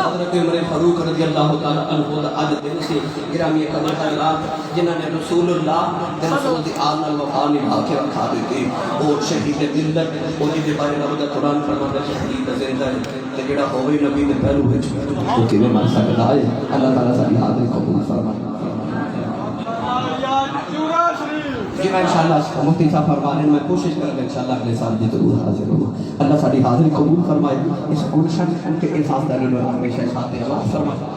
حضرت عمر فاروق رضی اللہ تعالی عنہ دا اج دن سے گرامی قدر حضرات جنہاں نے رسول اللہ تے رسول دی آل نال وفا نبھا کے رکھا دیتی اور شہید دل در اور دے بارے رب دا قرآن فرماتا ہے شہید زندہ ہے تے جڑا ہوے نبی دے پہلو وچ او کیویں مر سکدا ہے اللہ تعالی ساری حاضری قبول فرمائے جی میں انشاءاللہ مفتی صاحب فرما رہے ہیں میں کوشش کروں گا انشاءاللہ اگلے سال بھی ضرور حاضر ہوں اللہ ساری حاضری قبول فرمائے اس گلشن ان کے احساس دارے لوگ ہمیشہ ساتھ فرمائے